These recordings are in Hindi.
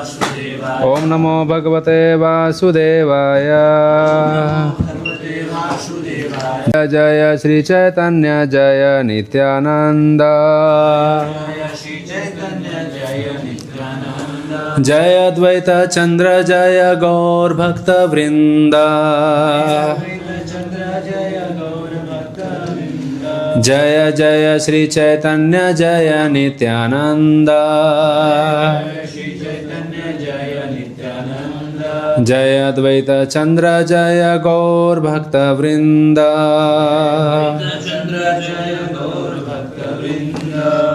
ओम नमो भगवते वासुदेवाय। जय जय श्री चैतन्य जय नित्यानंद। जय अद्वैत चंद्र जय गौर भक्त वृंद। जय जय श्री चैतन्य जय नित्यानंद। जय अद्वैत चंद्र जय गौर भक्त वृंद।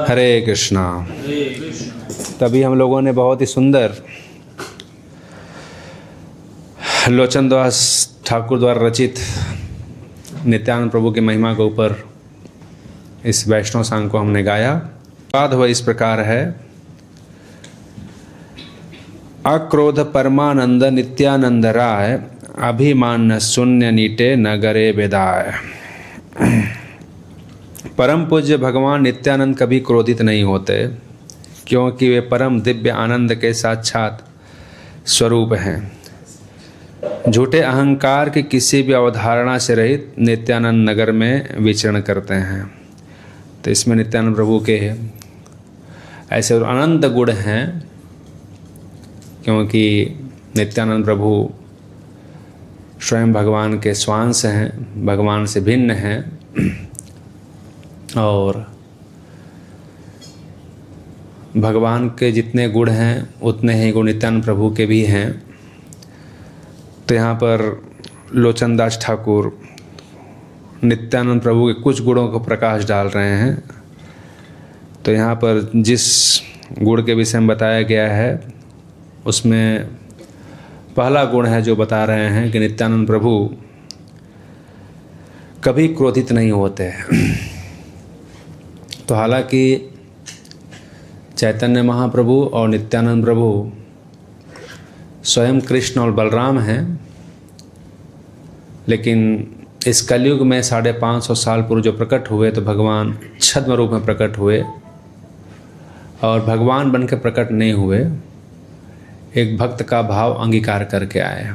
हरे कृष्णा। तभी हम लोगों ने बहुत ही सुंदर लोचन दास ठाकुर द्वारा रचित नित्यानंद प्रभु की महिमा के ऊपर इस वैष्णव सांग को हमने गाया। बाद वह इस प्रकार है। अक्रोध परमानंद नित्यानंद राय, अभिमान शून्य नीटे नगरे वेदाय। परम पूज्य भगवान नित्यानंद कभी क्रोधित नहीं होते, क्योंकि वे परम दिव्य आनंद के साक्षात स्वरूप हैं। झूठे अहंकार की किसी भी अवधारणा से रहित नित्यानंद नगर में विचरण करते हैं। तो इसमें नित्यानंद प्रभु के ऐसे अनंत गुण हैं, क्योंकि नित्यानंद प्रभु स्वयं भगवान के स्वांश हैं, भगवान से भिन्न हैं। और भगवान के जितने गुण हैं उतने ही गुण नित्यानंद प्रभु के भी हैं। तो यहाँ पर लोचन दास ठाकुर नित्यानंद प्रभु के कुछ गुणों को प्रकाश डाल रहे हैं। तो यहाँ पर जिस गुण के विषय में बताया गया है उसमें पहला गुण है जो बता रहे हैं कि नित्यानंद प्रभु कभी क्रोधित नहीं होते। तो हालांकि चैतन्य महाप्रभु और नित्यानंद प्रभु स्वयं कृष्ण और बलराम हैं, लेकिन इस कलयुग में 550 साल पूर्व जो प्रकट हुए तो भगवान छद्म रूप में प्रकट हुए और भगवान बन के प्रकट नहीं हुए, एक भक्त का भाव अंगीकार करके आए।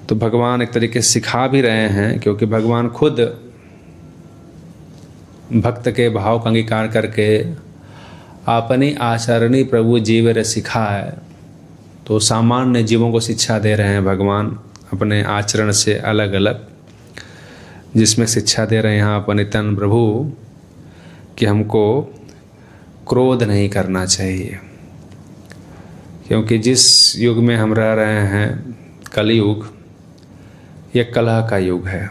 तो भगवान एक तरीके से सिखा भी रहे हैं, क्योंकि भगवान खुद भक्त के भाव का अंगीकार करके अपनी आचरणी प्रभु जीव सिखाए। तो सामान्य जीवों को शिक्षा दे रहे हैं भगवान अपने आचरण से अलग अलग, जिसमें शिक्षा दे रहे हैं यहाँ पर नित्यानंद प्रभु कि हमको क्रोध नहीं करना चाहिए। क्योंकि जिस युग में हम रह रहे हैं कलयुग, ये कलह का युग है।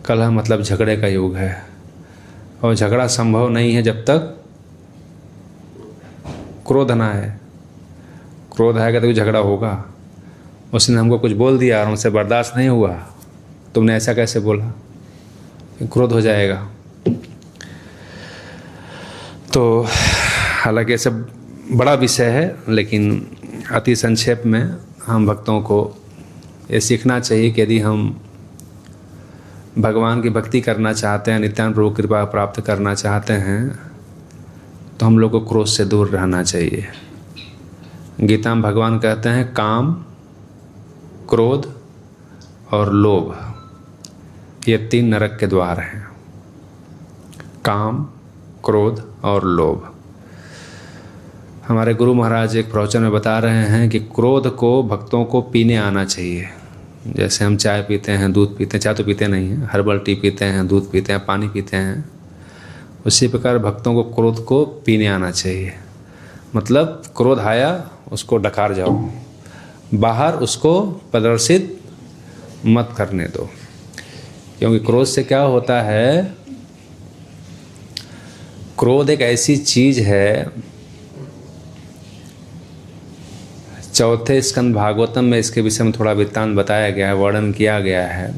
कलह मतलब झगड़े का युग है, और झगड़ा संभव नहीं है जब तक क्रोध ना है। क्रोध आएगा तो झगड़ा होगा। उसने हमको कुछ बोल दिया और हमसे बर्दाश्त नहीं हुआ, तुमने ऐसा कैसे बोला, क्रोध हो जाएगा। तो हालांकि ये सब बड़ा विषय है, लेकिन अति संक्षेप में हम भक्तों को ये सीखना चाहिए कि यदि हम भगवान की भक्ति करना चाहते हैं, नित्यानंद प्रभु कृपा प्राप्त करना चाहते हैं, तो हम लोग को क्रोध से दूर रहना चाहिए। गीता में भगवान कहते हैं काम, क्रोध और लोभ, ये 3 नरक के द्वार हैं। काम, क्रोध और लोभ। हमारे गुरु महाराज एक प्रवचन में बता रहे हैं कि क्रोध को भक्तों को पीने आना चाहिए। जैसे हम चाय पीते हैं, दूध पीते हैं, चाय तो पीते नहीं हैं, हर्बल टी पीते हैं, दूध पीते हैं, पानी पीते हैं, उसी प्रकार भक्तों को क्रोध को पीने आना चाहिए। मतलब क्रोध आया उसको डकार जाओ, बाहर उसको प्रदर्शित मत करने दो। क्योंकि क्रोध से क्या होता है, क्रोध एक ऐसी चीज है, चौथे स्कंद भागवतम में इसके विषय में थोड़ा वृत्तांत बताया गया है, वर्णन किया गया है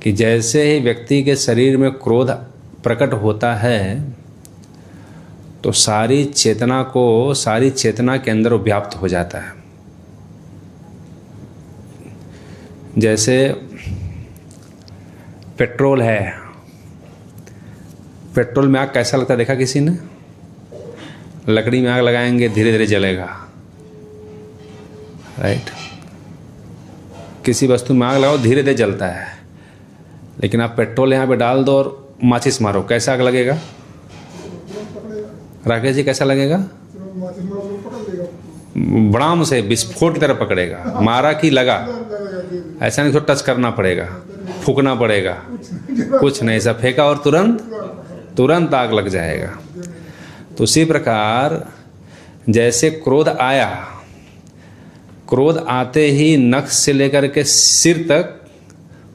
कि जैसे ही व्यक्ति के शरीर में क्रोध प्रकट होता है तो सारी चेतना के अंदर व्याप्त हो जाता है। जैसे पेट्रोल है, पेट्रोल में आग कैसा लगता है देखा किसी ने? लकड़ी में आग लगाएंगे धीरे धीरे जलेगा, राइट। किसी वस्तु में आग लगाओ धीरे धीरे जलता है, लेकिन आप पेट्रोल यहाँ पे डाल दो और माचिस मारो, कैसा आग लगेगा? राकेश जी कैसा लगेगा? बड़ाम से विस्फोट की तरह पकड़ेगा। मारा कि लगा, ऐसा नहीं तो टच करना पड़ेगा, फूकना पड़ेगा, कुछ नहीं, ऐसा फेंका और तुरंत आग लग जाएगा। तो उसी प्रकार जैसे क्रोध आया, क्रोध आते ही नख से लेकर के सिर तक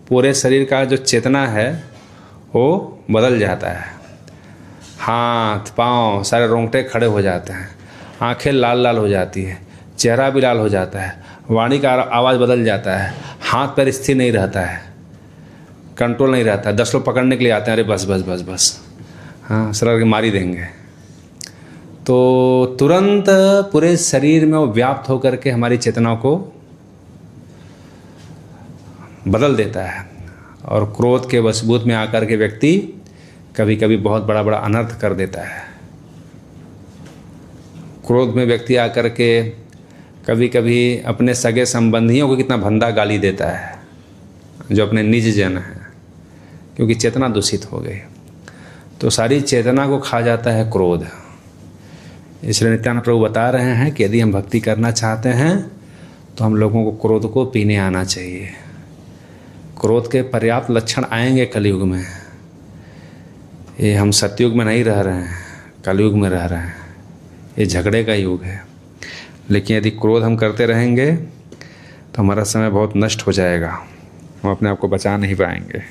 पूरे शरीर का जो चेतना है वो बदल जाता है। हाथ पांव सारे रोंगटे खड़े हो जाते हैं, आंखें लाल लाल हो जाती है, चेहरा भी लाल हो जाता है, वाणी का आवाज़ बदल जाता है, हाथ पैर स्थिर नहीं रहता है, कंट्रोल नहीं रहता है। 10 लोग पकड़ने के लिए आते हैं, अरे बस बस बस बस, हाँ सर के मारी देंगे। तो तुरंत पूरे शरीर में वो व्याप्त होकर के हमारी चेतना को बदल देता है। और क्रोध के वशबूत में आकर के व्यक्ति कभी कभी बहुत बड़ा बड़ा अनर्थ कर देता है। क्रोध में व्यक्ति आकर के कभी कभी अपने सगे संबंधियों को कितना भंदा गाली देता है, जो अपने निज जन है, क्योंकि चेतना दूषित हो गई। तो सारी चेतना को खा जाता है क्रोध। इसलिए नित्यानंद प्रभु बता रहे हैं कि यदि हम भक्ति करना चाहते हैं तो हम लोगों को क्रोध को पीने आना चाहिए। क्रोध के पर्याप्त लक्षण आएंगे कलयुग में। ये हम सतयुग में नहीं रह रहे हैं, कलयुग में रह रहे हैं। ये झगड़े का युग है। लेकिन यदि क्रोध हम करते रहेंगे तो हमारा समय बहुत नष्ट हो जाएगा, हम अपने आप को बचा नहीं पाएंगे।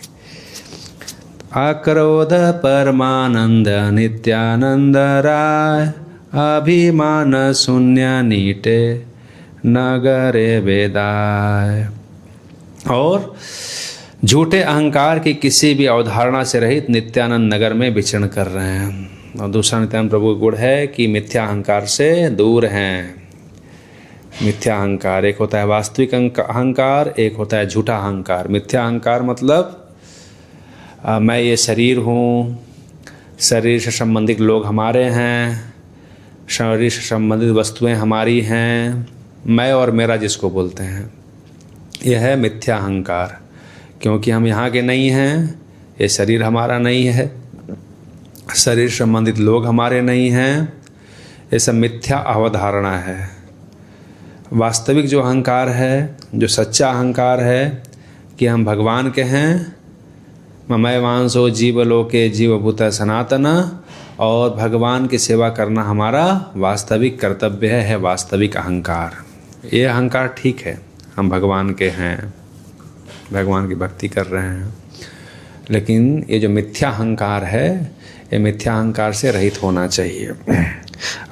अक्रोध परमानंद नित्यानंद राय, अभिमान शून्य नीटे नगरे वेदाय। और झूठे अहंकार की किसी भी अवधारणा से रहित नित्यानंद नगर में विचरण कर रहे हैं। और दूसरा नित्यानंद प्रभु का गुण है कि मिथ्या अहंकार से दूर हैं। मिथ्या अहंकार, एक होता है वास्तविक अहंकार, एक होता है झूठा अहंकार। मिथ्या अहंकार मतलब मैं ये शरीर हूँ, शरीर से संबंधित लोग हमारे हैं, शरीर से संबंधित वस्तुएं हमारी हैं, मैं और मेरा जिसको बोलते हैं, यह है मिथ्या अहंकार। क्योंकि हम यहाँ के नहीं हैं, ये शरीर हमारा नहीं है, शरीर संबंधित लोग हमारे नहीं हैं, ये सब मिथ्या अवधारणा है। वास्तविक जो अहंकार है, जो सच्चा अहंकार है कि हम भगवान के हैं, ममय वांसो जीवलोके जीवभूत सनातन, और भगवान की सेवा करना हमारा वास्तविक कर्तव्य है वास्तविक अहंकार। ये अहंकार ठीक है, हम भगवान के हैं, भगवान की भक्ति कर रहे हैं। लेकिन ये जो मिथ्या अहंकार है, ये मिथ्या अहंकार से रहित होना चाहिए।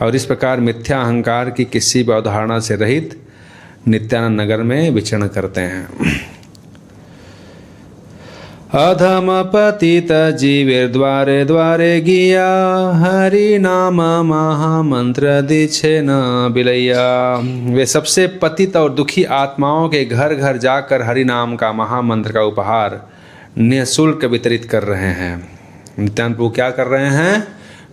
और इस प्रकार मिथ्या अहंकार की किसी भी अवधारणा से रहित नित्यानंद नगर में विचरण करते हैं। अधम पतित जीवेर द्वारे द्वारे गिया, हरि नाम महामंत्र दीछे न बिलैया। वे सबसे पतित और दुखी आत्माओं के घर घर जाकर हरि नाम का महामंत्र का उपहार निःशुल्क वितरित कर रहे हैं। नित्यानंद प्रभु क्या कर रहे हैं?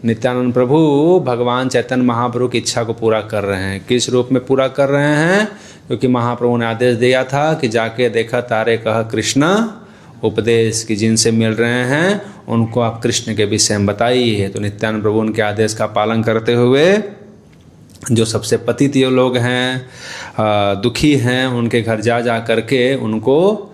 नित्यानंद प्रभु भगवान चैतन्य महाप्रभु की इच्छा को पूरा कर रहे हैं। किस रूप में पूरा कर रहे हैं? क्योंकि महाप्रभु ने आदेश दिया था कि जाके देखा तारे कह कृष्ण उपदेश की, जिनसे मिल रहे हैं उनको आप कृष्ण के विषय में बताइए। तो नित्यानंद प्रभु उनके आदेश का पालन करते हुए जो सबसे पतित लोग हैं, दुखी हैं, उनके घर जा जा करके उनको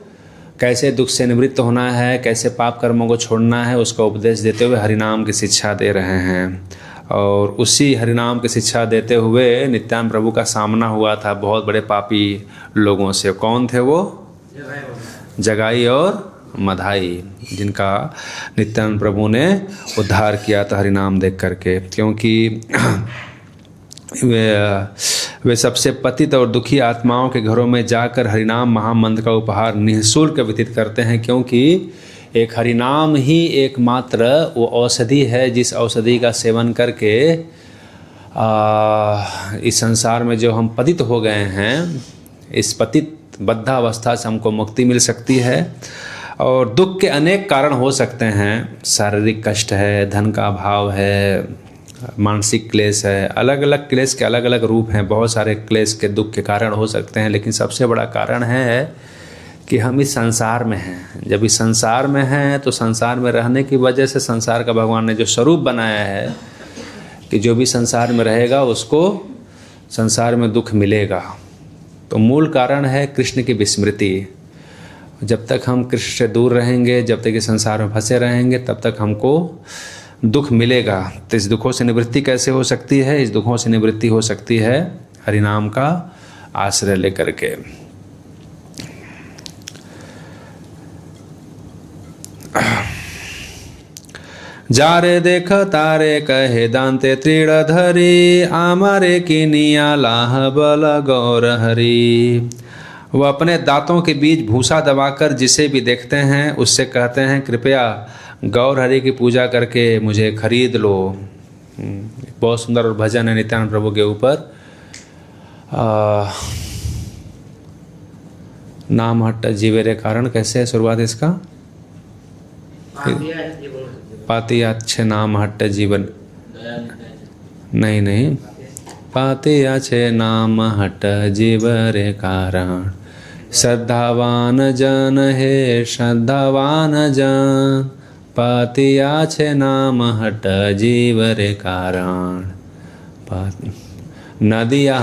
कैसे दुख से निवृत्त होना है, कैसे पाप कर्मों को छोड़ना है, उसका उपदेश देते हुए हरिनाम की शिक्षा दे रहे हैं। और उसी हरिनाम की शिक्षा देते हुए नित्यानंद प्रभु का सामना हुआ था बहुत बड़े पापी लोगों से। कौन थे वो? जगाई और मधाई, जिनका नित्यानंद प्रभु ने उद्धार किया था हरिनाम देख करके। क्योंकि वे सबसे पतित और दुखी आत्माओं के घरों में जाकर हरिनाम महामंत्र का उपहार निःशुल्क वितरित करते हैं। क्योंकि एक हरिनाम ही एकमात्र वो औषधि है जिस औषधि का सेवन करके इस संसार में जो हम पतित हो गए हैं, इस पतित बद्धावस्था से हमको मुक्ति मिल सकती है। और दुख के अनेक कारण हो सकते हैं, शारीरिक कष्ट है, धन का अभाव है, मानसिक क्लेश है, अलग अलग क्लेश के अलग अलग रूप हैं। बहुत सारे क्लेश के दुख के कारण हो सकते हैं, लेकिन सबसे बड़ा कारण है कि हम इस संसार में हैं। जब इस संसार में हैं तो संसार में रहने की वजह से संसार का भगवान ने जो स्वरूप बनाया है कि जो भी संसार में रहेगा उसको संसार में दुख मिलेगा। तो मूल कारण है कृष्ण की विस्मृति। जब तक हम कृष्ण से दूर रहेंगे, जब तक इस संसार में फंसे रहेंगे, तब तक हमको दुख मिलेगा। तो इस दुखों से निवृत्ति कैसे हो सकती है? इस दुखों से निवृत्ति हो सकती है हरिनाम का आश्रय लेकर के। जारे देख तारे कहे दांते त्रिड़धरी, आमारे किनिया लाह बल गौर हरि। वो अपने दांतों के बीच भूसा दबाकर जिसे भी देखते हैं उससे कहते हैं कृपया गौर हरि की पूजा करके मुझे खरीद लो। बहुत सुंदर और भजन है नित्यानंद प्रभु के ऊपर। नाम हट जीवेरे कारण, कैसे है शुरुआत इसका? पाती अच्छे नाम हट जीवन, नहीं, पाती अच्छे नाम हट जीवरे कारण, श्रद्धावान जन है श्रद्धावान जन, पाती अच्छे नाम हट जीवरे कारण। नदिया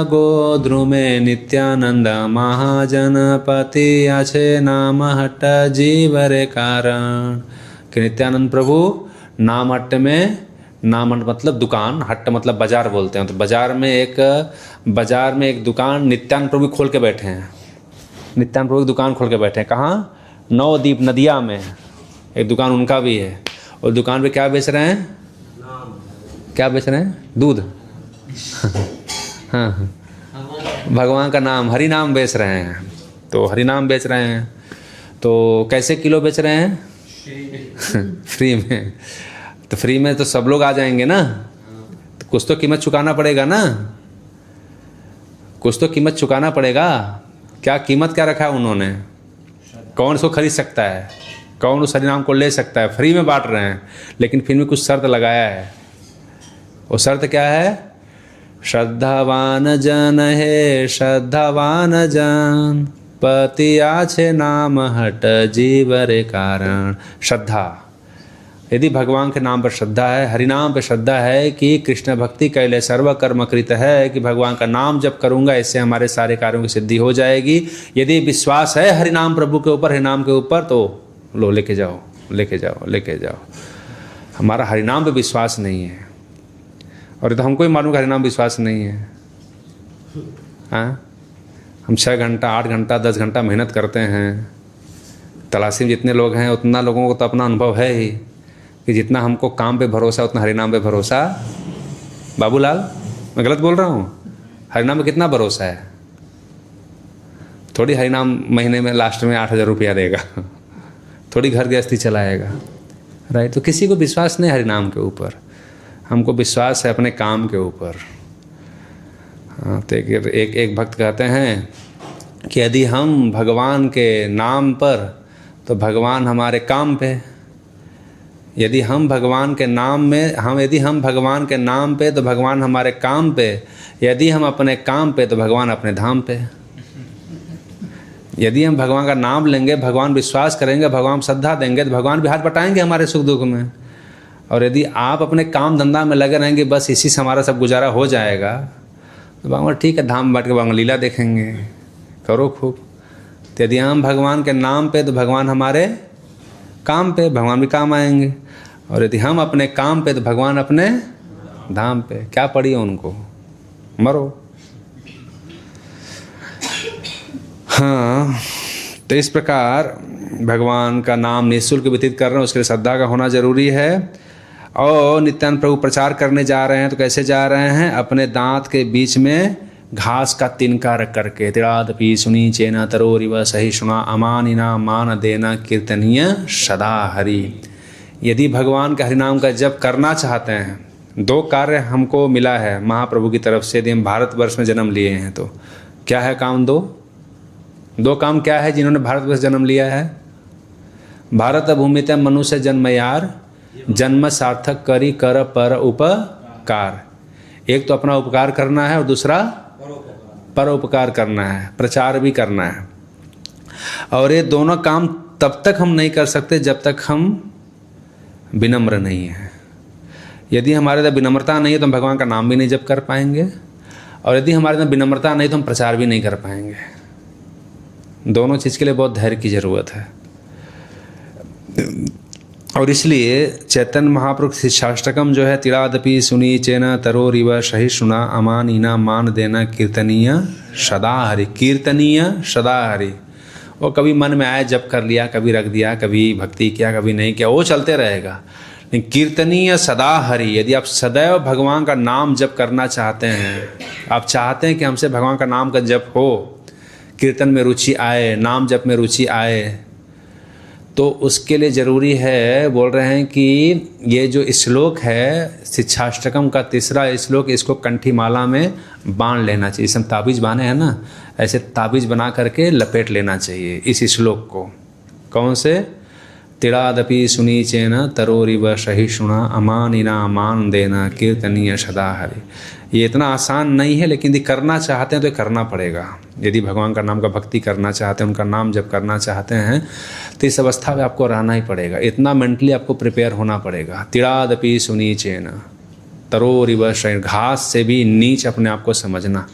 गोद्रुमे नित्यानंद महाजन, पति अच्छे नाम हट जीवरे कारण। कि नित्यानंद प्रभु नाम हट्ट में, नाम हट्ट मतलब दुकान, हट्ट मतलब बाजार बोलते हैं। तो बाजार में एक दुकान नित्यानंद प्रभु खोल के बैठे हैं। नित्यानंद प्रभु की दुकान खोल के बैठे हैं। कहाँ? नवदीप नदिया में एक दुकान उनका भी है। और दुकान पे क्या बेच रहे हैं? क्या बेच रहे हैं? दूध। हाँ, भगवान का नाम, हरि नाम बेच रहे हैं। तो हरि नाम बेच रहे हैं तो कैसे किलो बेच रहे हैं? फ्री में। तो फ्री में तो सब लोग आ जाएंगे ना, तो कुछ तो कीमत चुकाना पड़ेगा ना, कुछ तो कीमत चुकाना पड़ेगा। क्या कीमत क्या रखा है उन्होंने? कौन इसको खरीद सकता है? कौन उस हरिनाम को ले सकता है? फ्री में बांट रहे हैं, लेकिन फिर भी कुछ शर्त लगाया है। वो शर्त क्या है? श्रद्धावान जन है श्रद्धावान जन, पति आछे नाम हट जीवरे कारण। श्रद्धा, यदि भगवान के नाम पर श्रद्धा है, हरिनाम पर श्रद्धा है कि कृष्ण भक्ति कैले सर्व कर्म कृत है, कि भगवान का नाम जब करूँगा इससे हमारे सारे कार्यों की सिद्धि हो जाएगी। यदि विश्वास है हरिनाम प्रभु के ऊपर, हरिनाम के ऊपर, तो लो लेके जाओ लेके जाओ लेके जाओ। हमारा हरिनाम पे विश्वास नहीं है, और ये तो हमको ही मालूम हरिनाम विश्वास नहीं है। हाँ, हम 6 घंटा 8 घंटा 10 घंटा मेहनत करते हैं। तलाशी में जितने लोग हैं उतना लोगों को तो अपना अनुभव है ही कि जितना हमको काम पे भरोसा उतना हरिनाम पे भरोसा। बाबूलाल, मैं गलत बोल रहा हूँ? हरिनाम पे कितना भरोसा है? थोड़ी हरिनाम महीने में लास्ट में 8,000 रुपया देगा, थोड़ी घर गृहस्थी चलाएगा, राइट? तो किसी को विश्वास नहीं हरिनाम के ऊपर, हमको विश्वास है अपने काम के ऊपर। हाँ, तो एक भक्त कहते हैं कि यदि हम भगवान के नाम पर तो भगवान हमारे काम पे, यदि हम भगवान के नाम में यदि हम भगवान के नाम पे तो भगवान हमारे काम पे, यदि हम अपने काम पे तो भगवान अपने धाम पे। यदि हम भगवान का नाम लेंगे, भगवान विश्वास करेंगे, भगवान श्रद्धा देंगे, तो भगवान भी हाथ बटाएंगे हमारे सुख दुख में। और यदि आप अपने काम धंधा में लगे रहेंगे, बस इसी से हमारा सब गुजारा हो जाएगा, तो भगवान ठीक है धाम बैठ के भगवान लीला देखेंगे, करो खूब। तो यदि हम भगवान के नाम पे तो भगवान हमारे काम पे, भगवान भी काम आएंगे। और यदि हम अपने काम पे तो भगवान अपने धाम पे। क्या पड़ी है उनको? मरो। हाँ, तो इस प्रकार भगवान का नाम निःशुल्क व्यतीत कर रहे हैं, उसके लिए श्रद्धा का होना जरूरी है। और नित्यानंद प्रभु प्रचार करने जा रहे हैं तो कैसे जा रहे हैं? अपने दांत के बीच में घास का तिनका रख करके। तिरादपि सुनी चेना तरोरिव सहिष्णुना अमानिना मान देना कीर्तनीय सदा हरि। यदि भगवान के हरिनाम का जप करना चाहते हैं, 2 कार्य हमको मिला है महाप्रभु की तरफ से। यदि हम भारतवर्ष में जन्म लिए हैं तो क्या है काम? 2 काम क्या है जिन्होंने भारतवर्ष जन्म लिया है? भारत भूमिते मनुष्य जन्म यार, जन्म सार्थक करी कर पर उपकार। एक तो अपना उपकार करना है और दूसरा परोपकार करना है, प्रचार भी करना है। और ये दोनों काम तब तक हम नहीं कर सकते जब तक हम विनम्र नहीं हैं। यदि हमारे अंदर विनम्रता नहीं है तो हम भगवान का नाम भी नहीं जप कर पाएंगे, और यदि हमारे अंदर विनम्रता नहीं तो हम प्रचार भी नहीं कर पाएंगे। दोनों चीज़ के लिए बहुत धैर्य की ज़रूरत है। और इसलिए चैतन्य महाप्रभु शिक्षाष्टकम जो है, तिरादपि सुनी चेना तरोरिव सहिष्णुना अमानीना मान देना कीर्तनीय सदा हरि। कीर्तनीय सदा हरि, वो कभी मन में आए जप कर लिया, कभी रख दिया, कभी भक्ति किया, कभी नहीं किया, वो चलते रहेगा। लेकिन कीर्तनीय सदा हरि, यदि आप सदैव भगवान का नाम जप करना चाहते हैं, आप चाहते हैं कि हमसे भगवान का नाम का जप हो, कीर्तन में रुचि आए, नाम जप में रुचि आए, तो उसके लिए ज़रूरी है, बोल रहे हैं कि ये जो श्लोक है शिक्षाष्टकम का तीसरा श्लोक, इसको कंठी माला में बांध लेना चाहिए। इसमें ताबीज़ बांधे हैं ना, ऐसे ताबीज़ बना करके लपेट लेना चाहिए इस श्लोक को। कौन से? तिरादपि सुनी चेन तरोरिव सहिष्णुना अमानिना मान देना कीर्तनीय सदा हरि। ये इतना आसान नहीं है, लेकिन यदि करना चाहते हैं तो करना पड़ेगा। यदि भगवान का नाम का भक्ति करना चाहते हैं, उनका नाम जब करना चाहते हैं, तो इस अवस्था में आपको रहना ही पड़ेगा। इतना मेंटली आपको प्रिपेयर होना पड़ेगा। तिरादपि सुनी चेन तरोरिव सहिष्णुना, घास से भी नीच अपने आप को समझना,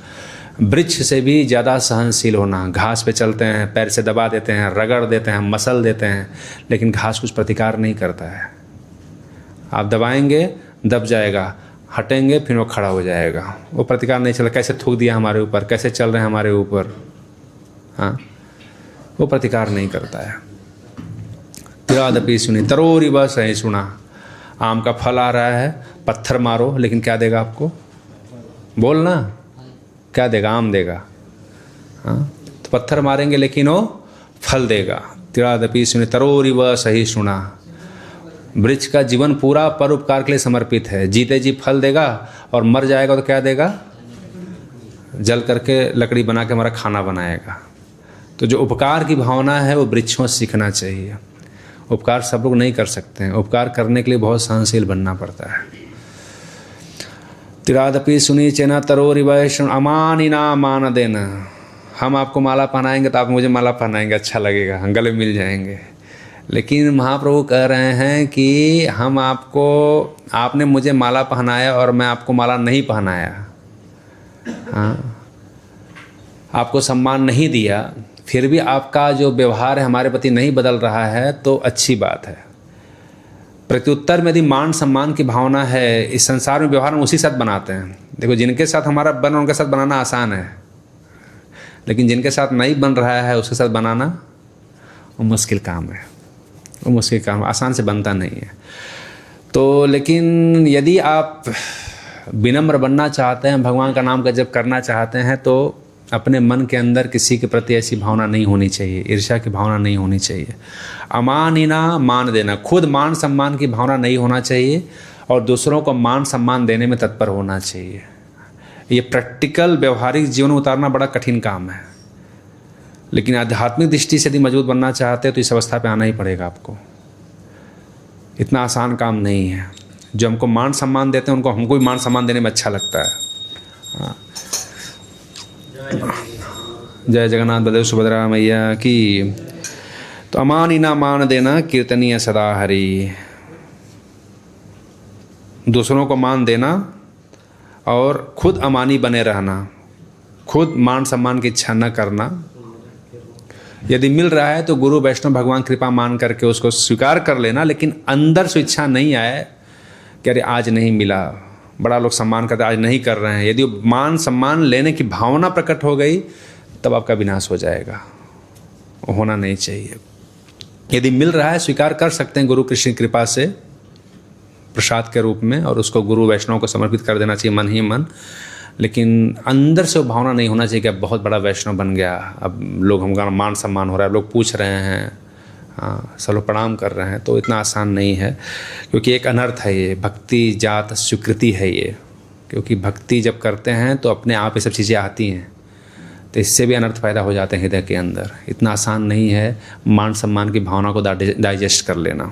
वृक्ष से भी ज़्यादा सहनशील होना। घास पे चलते हैं, पैर से दबा देते हैं, रगड़ देते हैं, मसल देते हैं, लेकिन घास कुछ प्रतिकार नहीं करता है। आप दबाएंगे, दब जाएगा, हटेंगे, फिर वो खड़ा हो जाएगा, वो प्रतिकार नहीं चला। कैसे थूक दिया हमारे ऊपर, कैसे चल रहे हैं हमारे ऊपर, हाँ, वो प्रतिकार नहीं करता है। तिरादपि सुनी तरोरिव सहिष्णुना, आम का फल आ रहा है, पत्थर मारो, लेकिन क्या देगा आपको? बोलना, क्या देगा? आम देगा। हाँ, तो पत्थर मारेंगे लेकिन वो फल देगा। तिरादपि सुनी तरोरिव सहिष्णुना, वृक्ष का जीवन पूरा परोपकार के लिए समर्पित है। जीते जी फल देगा, और मर जाएगा तो क्या देगा? जल करके लकड़ी बना के हमारा खाना बनाएगा। तो जो उपकार की भावना है वो वृक्षों से सीखना चाहिए। उपकार सब लोग नहीं कर सकते हैं, उपकार करने के लिए बहुत सहनशील बनना पड़ता है। तिरादपि सुनी चेना तरोरिव अमानिना मान देना, हम आपको माला पहनाएंगे तो आप मुझे माला पहनाएंगे, अच्छा लगेगा, हम गले मिल जाएंगे। लेकिन महाप्रभु कह रहे हैं कि हम आपको, आपने मुझे माला पहनाया और मैं आपको माला नहीं पहनाया, हाँ, आपको सम्मान नहीं दिया, फिर भी आपका जो व्यवहार है हमारे प्रति नहीं बदल रहा है, तो अच्छी बात है। प्रत्युत्तर में यदि मान सम्मान की भावना है, इस संसार में व्यवहार हम उसी साथ बनाते हैं। देखो, जिनके साथ हमारा बन, उनके साथ बनाना आसान है, लेकिन जिनके साथ नहीं बन रहा है उसके साथ बनाना वो मुश्किल काम है। वो मुश्किल काम, आसान से बनता नहीं है। तो लेकिन यदि आप विनम्र बनना चाहते हैं, भगवान का नाम का जप करना चाहते हैं, तो अपने मन के अंदर किसी के प्रति ऐसी भावना नहीं होनी चाहिए, ईर्ष्या की भावना नहीं होनी चाहिए। अमानिना मान देना, खुद मान सम्मान की भावना नहीं होना चाहिए, और दूसरों को मान सम्मान देने में तत्पर होना चाहिए। ये प्रैक्टिकल व्यवहारिक जीवन में उतारना बड़ा कठिन काम है, लेकिन आध्यात्मिक दृष्टि से यदि मजबूत बनना चाहते हैं तो इस अवस्था पे आना ही पड़ेगा आपको। इतना आसान काम नहीं है। जो हमको मान सम्मान देते हैं उनको हमको भी मान सम्मान देने में अच्छा लगता है। हाँ, जय जगन्नाथ बलदेव सुभद्रा मैया की। तो अमानिना मान देना कीर्तनीय सदा हरि, दूसरों को मान देना और खुद अमानी बने रहना, खुद मान सम्मान की इच्छा न करना। यदि मिल रहा है तो गुरु वैष्णव भगवान कृपा मान करके उसको स्वीकार कर लेना, लेकिन अंदर से इच्छा नहीं आए कि अरे आज नहीं मिला, बड़ा लोग सम्मान करते, आज नहीं कर रहे हैं। यदि मान सम्मान लेने की भावना प्रकट हो गई तब आपका विनाश हो जाएगा, वो होना नहीं चाहिए। यदि मिल रहा है स्वीकार कर सकते हैं गुरु कृष्ण कृपा से प्रसाद के रूप में, और उसको गुरु वैष्णव को समर्पित कर देना चाहिए मन ही मन, लेकिन अंदर से वो भावना नहीं होना चाहिए कि अब बहुत बड़ा वैष्णव बन गया, अब लोग हमका मान सम्मान हो रहा है, लोग पूछ रहे हैं, हाँ, सब लोग प्रणाम कर रहे हैं। तो इतना आसान नहीं है, क्योंकि एक अनर्थ है ये, भक्ति जात स्वीकृति है ये। क्योंकि भक्ति जब करते हैं तो अपने आप ये सब चीज़ें आती हैं, तो इससे भी अनर्थ पैदा हो जाते हैं हृदय के अंदर। इतना आसान नहीं है मान सम्मान की भावना को डाइजेस्ट कर लेना।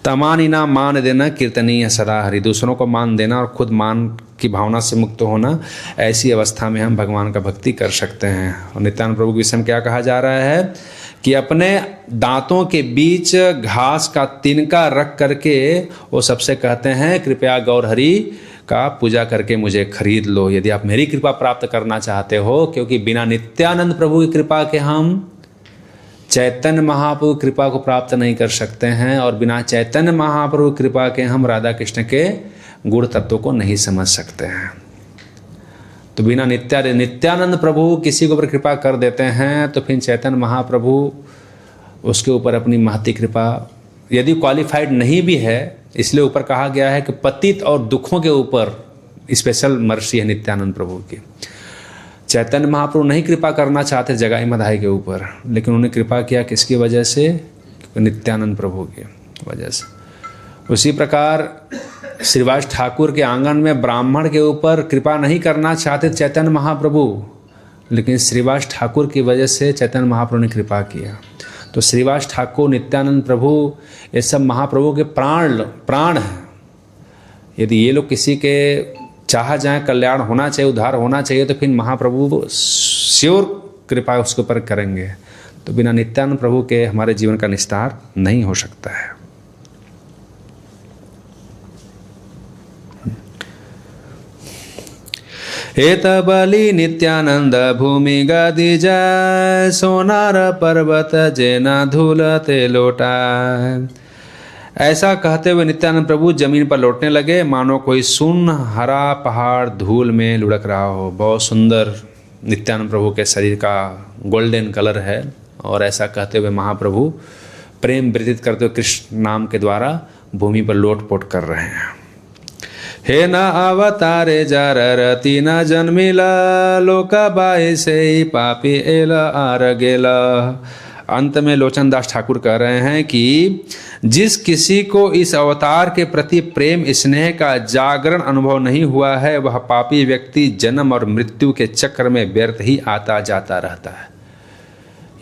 तमान ही ना मान देना कीर्तनीय सदा हरि, दूसरों को मान देना और खुद मान की भावना से मुक्त होना, ऐसी अवस्था में हम भगवान का भक्ति कर सकते हैं। और नित्यानंद प्रभु के विषय में क्या कहा जा रहा है कि अपने दांतों के बीच घास का तिनका रख करके वो सबसे कहते हैं कृपया गौर हरि का पूजा करके मुझे खरीद लो, यदि आप मेरी कृपा प्राप्त करना चाहते हो। क्योंकि बिना नित्यानंद प्रभु की कृपा के हम चैतन्य महाप्रभु कृपा को प्राप्त नहीं कर सकते हैं, और बिना चैतन्य महाप्रभु कृपा के हम राधा कृष्ण के गुण तत्वों को नहीं समझ सकते हैं। तो बिना नित्यानंद प्रभु किसी के ऊपर कृपा कर देते हैं तो फिर चैतन्य महाप्रभु उसके ऊपर अपनी महती कृपा, यदि क्वालिफाइड नहीं भी है, इसलिए ऊपर कहा गया है कि पतित और दुखों के ऊपर स्पेशल मर्सी है नित्यानंद प्रभु की। चैतन्य महाप्रभु नहीं कृपा करना चाहते जगाई मधाई के ऊपर, लेकिन उन्होंने कृपा किया किसकी वजह से? नित्यानंद प्रभु की वजह से। उसी प्रकार श्रीवास ठाकुर के आंगन में ब्राह्मण के ऊपर कृपा नहीं करना चाहते चैतन्य महाप्रभु, लेकिन श्रीवास ठाकुर की वजह से चैतन्य महाप्रभु ने कृपा किया। तो श्रीवास ठाकुर, नित्यानंद प्रभु, ये सब महाप्रभु के प्राण हैं। यदि ये लोग किसी के चाह जाए कल्याण होना चाहिए, उद्धार होना चाहिए, तो फिर महाप्रभु श्योर कृपा उसके ऊपर करेंगे। तो बिना नित्यानंद प्रभु के हमारे जीवन का निस्तार नहीं हो सकता है। एत बलि नित्यानंद भूमि गदि जय, सोनार पर्वत जेना धूलते लोटा। ऐसा कहते हुए नित्यानंद प्रभु जमीन पर लौटने लगे, मानो कोई सुन हरा पहाड़ धूल में लुढ़क रहा हो। बहुत सुंदर नित्यानंद प्रभु के शरीर का गोल्डन कलर है, और ऐसा कहते हुए महाप्रभु प्रेम व्यतीत करते हुए कृष्ण नाम के द्वारा भूमि पर लोटपोट कर रहे हैं। हे न अवतारे जार रति न जन्मिला, लोका बाई से ही पापी एल आर गेला। अंत में लोचन दास ठाकुर कह रहे हैं कि जिस किसी को इस अवतार के प्रति प्रेम स्नेह का जागरण अनुभव नहीं हुआ है, वह पापी व्यक्ति जन्म और मृत्यु के चक्र में व्यर्थ ही आता जाता रहता है।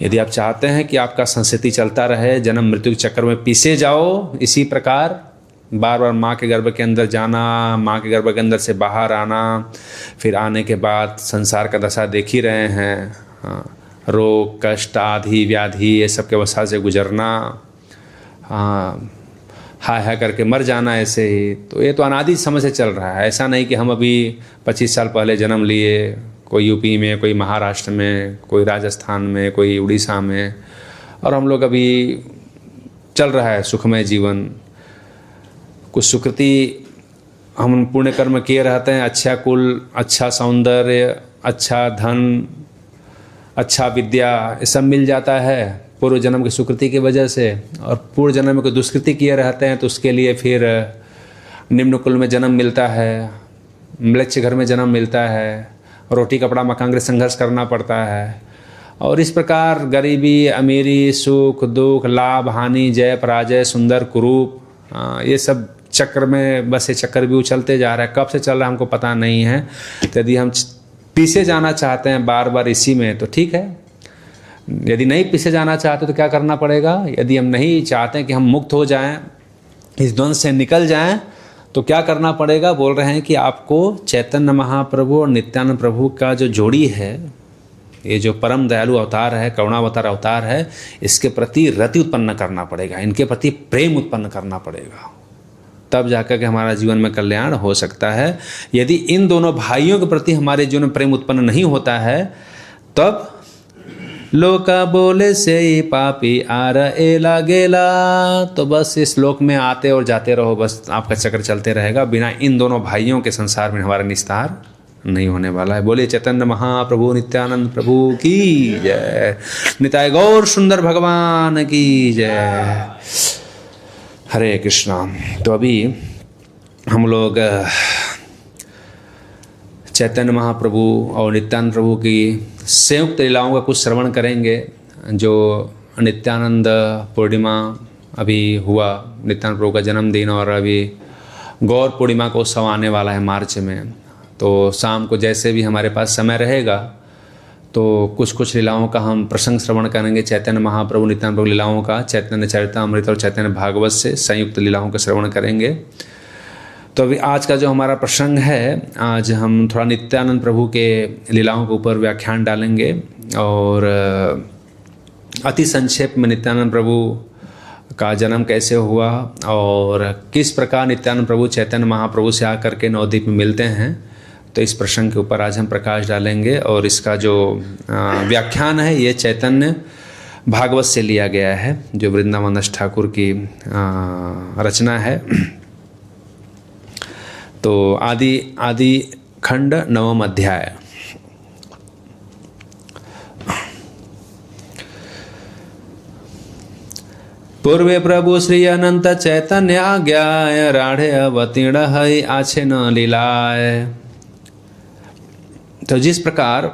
यदि आप चाहते हैं कि आपका संस्कृति चलता रहे, जन्म मृत्यु के चक्र में पीसे जाओ, इसी प्रकार बार बार माँ के गर्भ के अंदर जाना, माँ के गर्भ के अंदर से बाहर आना, फिर आने के बाद संसार का दशा देख ही रहे हैं, रोग कष्ट आदि व्याधि ये सब के वसा से गुजरना, हाय हाय करके मर जाना, ऐसे ही। तो ये तो अनादि समय से चल रहा है। ऐसा नहीं कि हम अभी 25 साल पहले जन्म लिए, कोई यूपी में, कोई महाराष्ट्र में, कोई राजस्थान में, कोई उड़ीसा में, और हम लोग अभी चल रहा है सुखमय जीवन। कुछ सुकृति हम पुण्य कर्म किए रहते हैं, अच्छा कुल, अच्छा सौंदर्य, अच्छा धन, अच्छा विद्या, ये सब मिल जाता है पूर्व जन्म की सुकृति की वजह से। और पूर्व जन्म में कोई दुष्कृति किए रहते हैं तो उसके लिए फिर निम्न कुल में जन्म मिलता है, म्लेच्छ घर में जन्म मिलता है, रोटी कपड़ा मकान के संघर्ष करना पड़ता है। और इस प्रकार गरीबी अमीरी, सुख दुख, लाभ हानि, जय पराजय, सुंदर कुरूप, ये सब चक्र में बस ये चक्कर भी उछलते जा रहा है। कब से चल रहा है हमको पता नहीं है। तो यदि हम पीछे जाना चाहते हैं बार बार इसी में तो ठीक है, यदि नहीं पीछे जाना चाहते तो क्या करना पड़ेगा? यदि हम नहीं चाहते कि हम मुक्त हो जाएं, इस द्वंद से निकल जाएं, तो क्या करना पड़ेगा? बोल रहे हैं कि आपको चैतन्य महाप्रभु और नित्यानंद प्रभु का जो जोड़ी है, ये जो परम दयालु अवतार है, करुणावतार अवतार है, इसके प्रति रति उत्पन्न करना पड़ेगा, इनके प्रति प्रेम उत्पन्न करना पड़ेगा, तब जाकर के हमारा जीवन में कल्याण हो सकता है। यदि इन दोनों भाइयों के प्रति हमारे जीवन में प्रेम उत्पन्न नहीं होता है, तब लोका बोले से ही पापी आर एला गेला, तो बस इस लोक में आते और जाते रहो, बस आपका चक्र चलते रहेगा। बिना इन दोनों भाइयों के संसार में हमारा निस्तार नहीं होने वाला है। बोले चैतन्य महाप्रभु नित्यानंद प्रभु की जय, निताय गौर सुंदर भगवान की जय। हरे कृष्णा। तो अभी हम लोग चैतन्य महाप्रभु और नित्यानंद प्रभु की संयुक्त लीलाओं का कुछ श्रवण करेंगे। जो नित्यानंद पूर्णिमा अभी हुआ, नित्यानंद प्रभु का जन्मदिन, और अभी गौर पूर्णिमा को उत्सव आने वाला है मार्च में। तो शाम को जैसे भी हमारे पास समय रहेगा तो कुछ कुछ लीलाओं का हम प्रसंग श्रवण करेंगे चैतन्य महाप्रभु नित्यानंद प्रभु लीलाओं का, चैतन्य चरितामृत और चैतन्य भागवत से संयुक्त लीलाओं का श्रवण करेंगे। तो अभी आज का जो हमारा प्रसंग है, आज हम थोड़ा नित्यानंद प्रभु के लीलाओं के ऊपर व्याख्यान डालेंगे और अति संक्षेप में नित्यानंद प्रभु का जन्म कैसे हुआ और किस प्रकार नित्यानंद प्रभु चैतन्य महाप्रभु से आकर के नवद्वीप में मिलते हैं, तो इस प्रसंग के ऊपर आज हम प्रकाश डालेंगे। और इसका जो व्याख्यान है ये चैतन्य भागवत से लिया गया है, जो वृंदावन दास ठाकुर की रचना है। तो आदि खंड 9वां अध्याय। पूर्वे प्रभु श्री अनंत चैतन्य आज्ञाय राढ़े अवतीर्ण हई आछे न लीलाय। तो जिस प्रकार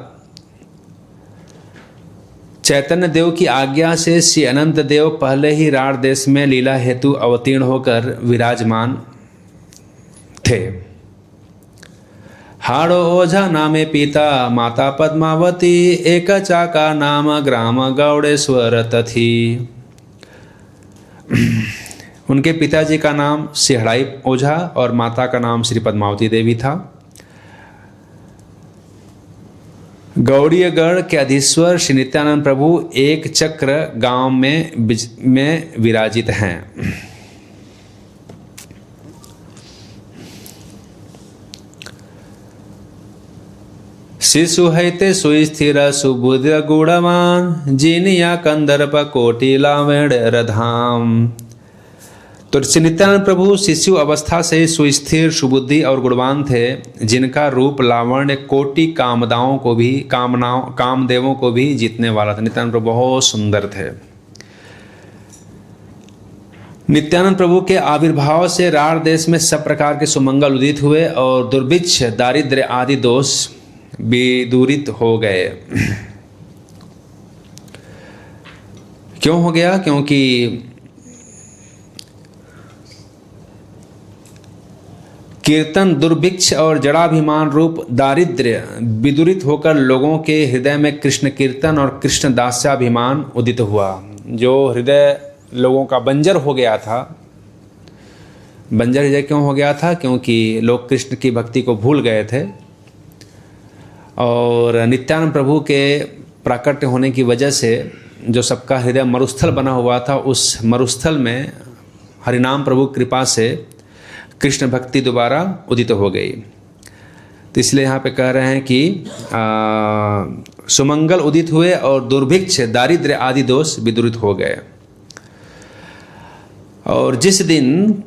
चैतन्य देव की आज्ञा से श्री अनंत देव पहले ही राढ़ देश में लीला हेतु अवतीर्ण होकर विराजमान थे। हाड़ो ओझा नामे पिता माता पद्मावती, एक चाका नाम ग्राम गौड़ेश्वर तथी। उनके पिताजी का नाम सिहड़ाई ओझा और माता का नाम श्री पद्मावती देवी था। गौड़ीयगढ़ के अधीश्वर श्री नित्यानंद प्रभु एक चक्र गांव में विराजित हैं। शिशु हैते सुस्थिर सुबुध गुणवान, जिनिया कंदर्प कोटि लावण रधाम। तो श्री नित्यानंद प्रभु शिशु अवस्था से सुस्थिर सुबुद्धि और गुणवान थे, जिनका रूप लावण्य कोटि कामदेवों को भी जीतने वाला था। नित्यानंद प्रभु बहुत सुंदर थे। नित्यानंद प्रभु के आविर्भाव से राढ़ देश में सब प्रकार के सुमंगल उदित हुए और दुर्भिक्ष दारिद्र्य आदि दोष विदूरित हो गए। क्यों हो गया? क्योंकि कीर्तन दुर्भिक्ष और जड़ाभिमान रूप दारिद्र्य विदूरित होकर लोगों के हृदय में कृष्ण कीर्तन और कृष्ण दास्याभिमान उदित हुआ। जो हृदय लोगों का बंजर हो गया था। बंजर हृदय क्यों हो गया था? क्योंकि लोग कृष्ण की भक्ति को भूल गए थे और नित्यानंद प्रभु के प्राकट्य होने की वजह से जो सबका हृदय मरुस्थल बना हुआ था, उस मरुस्थल में हरिनाम प्रभु कृपा से कृष्ण भक्ति दोबारा उदित हो गई। तो इसलिए यहाँ पे कह रहे हैं कि सुमंगल उदित हुए और दुर्भिक्ष दारिद्र्य आदि दोष विदूरित हो गए। और जिस दिन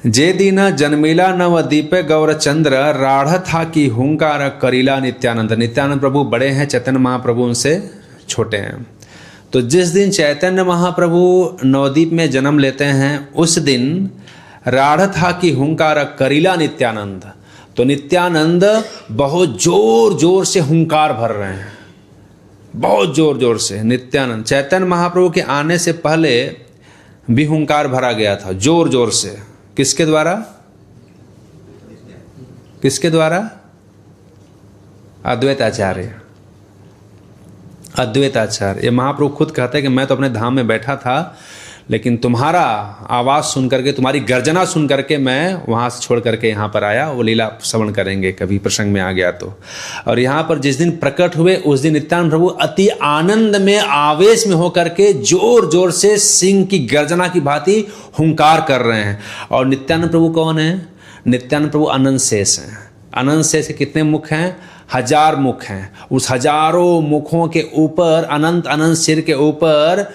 जे दीना जन्मिला नवदीप गौरचंद्र, राढ़ था कि हुंकार करीला नित्यानंद। नित्यानंद प्रभु बड़े हैं, चैतन्य महाप्रभु उनसे छोटे हैं। तो जिस दिन चैतन्य महाप्रभु नवदीप में जन्म लेते हैं, उस दिन राढ़ था कि हुंकार करीला नित्यानंद। तो नित्यानंद बहुत जोर जोर से हुंकार भर रहे हैं, बहुत जोर जोर से। नित्यानंद चैतन्य महाप्रभु के आने से पहले भी हुंकार भरा गया था जोर जोर से। किसके द्वारा? किसके द्वारा? अद्वैताचार्य। अद्वैताचार्य। ये महाप्रभु खुद कहते हैं कि मैं तो अपने धाम में बैठा था, लेकिन तुम्हारा आवाज़ सुन करके, तुम्हारी गर्जना सुन करके मैं वहाँ से छोड़ करके यहाँ पर आया। वो लीला श्रवण करेंगे कभी प्रसंग में आ गया तो। और यहाँ पर जिस दिन प्रकट हुए, उस दिन नित्यानंद प्रभु अति आनंद में, आवेश में होकर के जोर जोर से सिंह की गर्जना की भांति हुंकार कर रहे हैं। और नित्यानंद प्रभु कौन है? नित्यानंद प्रभु अनंत शेष हैं। अनंत शेष के कितने मुख हैं? 1000 मुख हैं। उस हजारों मुखों के ऊपर, अनंत अनंत सिर के ऊपर,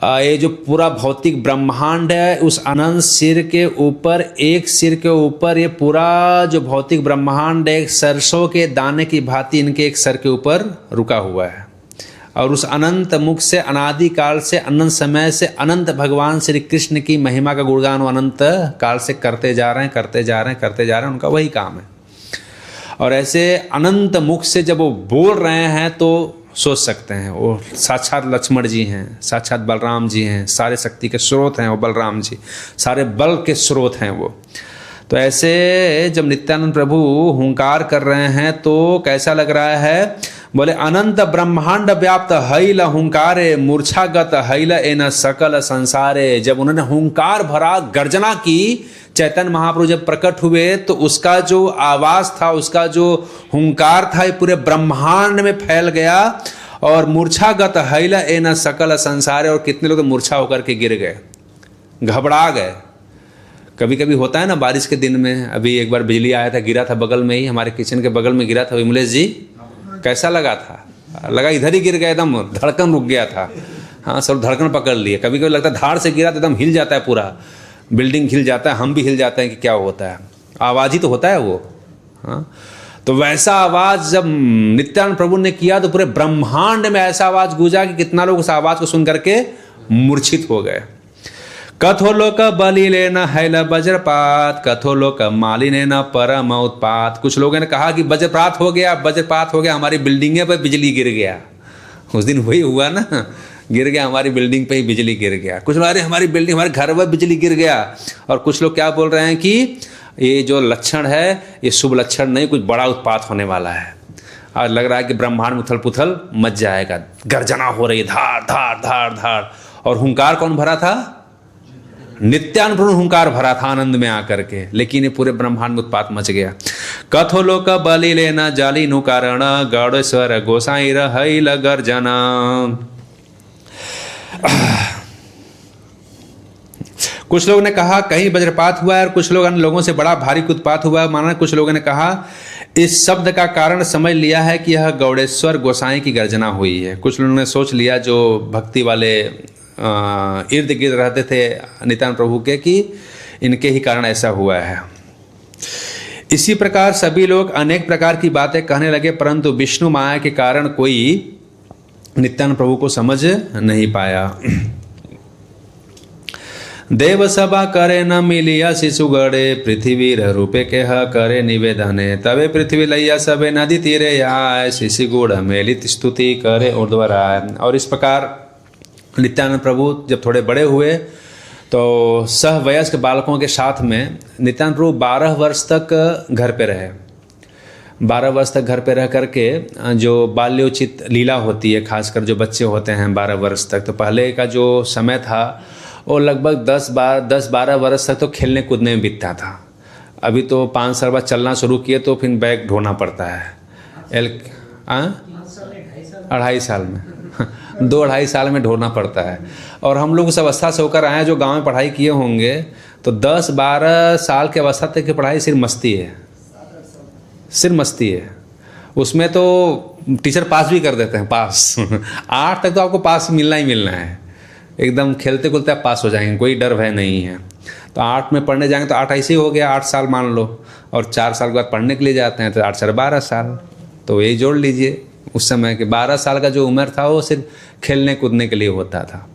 ये जो पूरा भौतिक ब्रह्मांड है, उस अनंत सिर के ऊपर, एक सिर के ऊपर ये पूरा जो भौतिक ब्रह्मांड एक सरसों के दाने की भांति इनके एक सर के ऊपर रुका हुआ है। और उस अनंत मुख से, अनादि काल से, अनंत समय से, अनंत भगवान श्री कृष्ण की महिमा का गुणगान अनंत काल से करते जा रहे हैं, करते जा रहे हैं, करते जा रहे हैं। उनका वही काम है। और ऐसे अनंत मुख से जब वो बोल रहे हैं तो सोच सकते हैं वो साक्षात लक्ष्मण जी हैं, साक्षात बलराम जी हैं, सारे शक्ति के स्रोत हैं वो बलराम जी, सारे बल के स्रोत हैं वो। तो ऐसे जब नित्यानंद प्रभु हुंकार कर रहे हैं तो कैसा लग रहा है? बोले अनंत ब्रह्मांड व्याप्त हैल हुंकारे मूर्छागत हैल एन सकल संसारे। जब उन्होंने हुंकार भरा, गर्जना की, चैतन्य महाप्रभु जब प्रकट हुए तो उसका जो आवाज था, उसका जो हुंकार था, ये पूरे ब्रह्मांड में फैल गया। और मूर्छागत हैल एन सकल संसारे, और कितने लोग मूर्छा होकर के गिर गए, घबरा गए। कभी कभी होता है ना बारिश के दिन में, अभी एक बार बिजली आया था, गिरा था बगल में ही, हमारे किचन के बगल में गिरा था। विमलेश जी कैसा लगा था? लगा इधर ही गिर गया, एकदम धड़कन रुक गया था। हाँ, सब धड़कन पकड़ लिए। कभी कभी लगता है धाड़ से गिरा तो एकदम हिल जाता है, पूरा बिल्डिंग हिल जाता है, हम भी हिल जाते हैं कि क्या होता है, आवाज़ ही तो होता है वो। हाँ, तो वैसा आवाज़ जब नित्यानंद प्रभु ने किया तो पूरे ब्रह्मांड में ऐसा आवाज़ गूंजा कि कितना लोग उस आवाज़ को सुन करके मूर्छित हो गए। कथो लोक बलिले न हैल वज्रपात, कथो लोक मालिने न परम उत्पात। कुछ लोगों ने कहा कि वज्रपात हो गया, वज्रपात हो गया, हमारी बिल्डिंगे पर बिजली गिर गया। उस दिन वही हुआ ना, गिर गया, हमारी बिल्डिंग पे ही बिजली गिर गया। कुछ लोग अरे हमारी बिल्डिंग, हमारे घर में बिजली गिर गया। और कुछ लोग क्या बोल रहे हैं कि ये जो लक्षण है ये शुभ लक्षण नहीं, कुछ बड़ा उत्पात होने वाला है। आज लग रहा है कि ब्रह्मांड में उथल पुथल मच जाएगा, गर्जना हो रही, धार धार धार धार। और हुंकार कौन भरा था? नित्यानंद प्रभु हुंकार भरा था आनंद में आकर के, लेकिन ये पूरे ब्रह्मांड में उत्पात मच गया। कथो लोक बलि लेना जाली नु कारण, गौड़ेश्वर गोसाई रहैल गर्जना। कुछ लोगों ने कहा कहीं वज्रपात हुआ है, और कुछ लोगों से बड़ा भारी उत्पात हुआ है। माना कुछ लोगों ने कहा इस शब्द का कारण समझ लिया है कि यह गौड़ेश्वर गोसाई की गर्जना हुई है। कुछ लोगों ने सोच लिया, जो भक्ति वाले इर्द गिर्द रहते थे नित्यानंद प्रभु के, कि इनके ही कारण ऐसा हुआ है। इसी प्रकार सभी लोग अनेक प्रकार की बातें कहने लगे, परंतु विष्णु माया के कारण कोई नित्यानंद प्रभु को समझ नहीं पाया। देव सभा करे न मिलिया शिशु गड़े, पृथ्वी रूपे के ह करे निवेदने। तबे पृथ्वी लैया सबे नदी तीरे आय, शिशि गुड़ मेलित स्तुति करे ऊर्ध्वराय। और इस प्रकार नित्यानंद प्रभु जब थोड़े बड़े हुए तो सहवयस्क बालकों के साथ में नित्यानंद प्रभु 12 वर्ष तक घर पे रहे। 12 वर्ष तक घर पे रह करके जो बाल्योचित लीला होती है, खासकर जो बच्चे होते हैं 12 वर्ष तक, तो पहले का जो समय था वो लगभग 10-12 वर्ष तक तो खेलने कूदने में बीतता था। अभी तो 5 साल बाद चलना शुरू किए तो फिर बैग ढोना पड़ता है। 2.5 साल में 2-2.5 साल में ढोना पड़ता है। और हम लोग उस अवस्था से होकर आए हैं जो गांव में पढ़ाई किए होंगे, तो 10-12 साल के अवस्था तक की पढ़ाई सिर्फ मस्ती है, सिर्फ मस्ती है। उसमें तो टीचर पास भी कर देते हैं, पास 8 तक तो आपको पास मिलना ही मिलना है, एकदम खेलते खुलते आप पास हो जाएंगे, कोई डर भय नहीं है। तो 8 में पढ़ने जाएंगे तो 8 ऐसे ही हो गया, 8 साल मान लो, और 4 साल के बाद पढ़ने के लिए जाते हैं तो 8 4 12 साल, तो यही जोड़ लीजिए। उस समय के 12 साल का जो उम्र था वो सिर्फ खेलने कूदने के लिए होता था,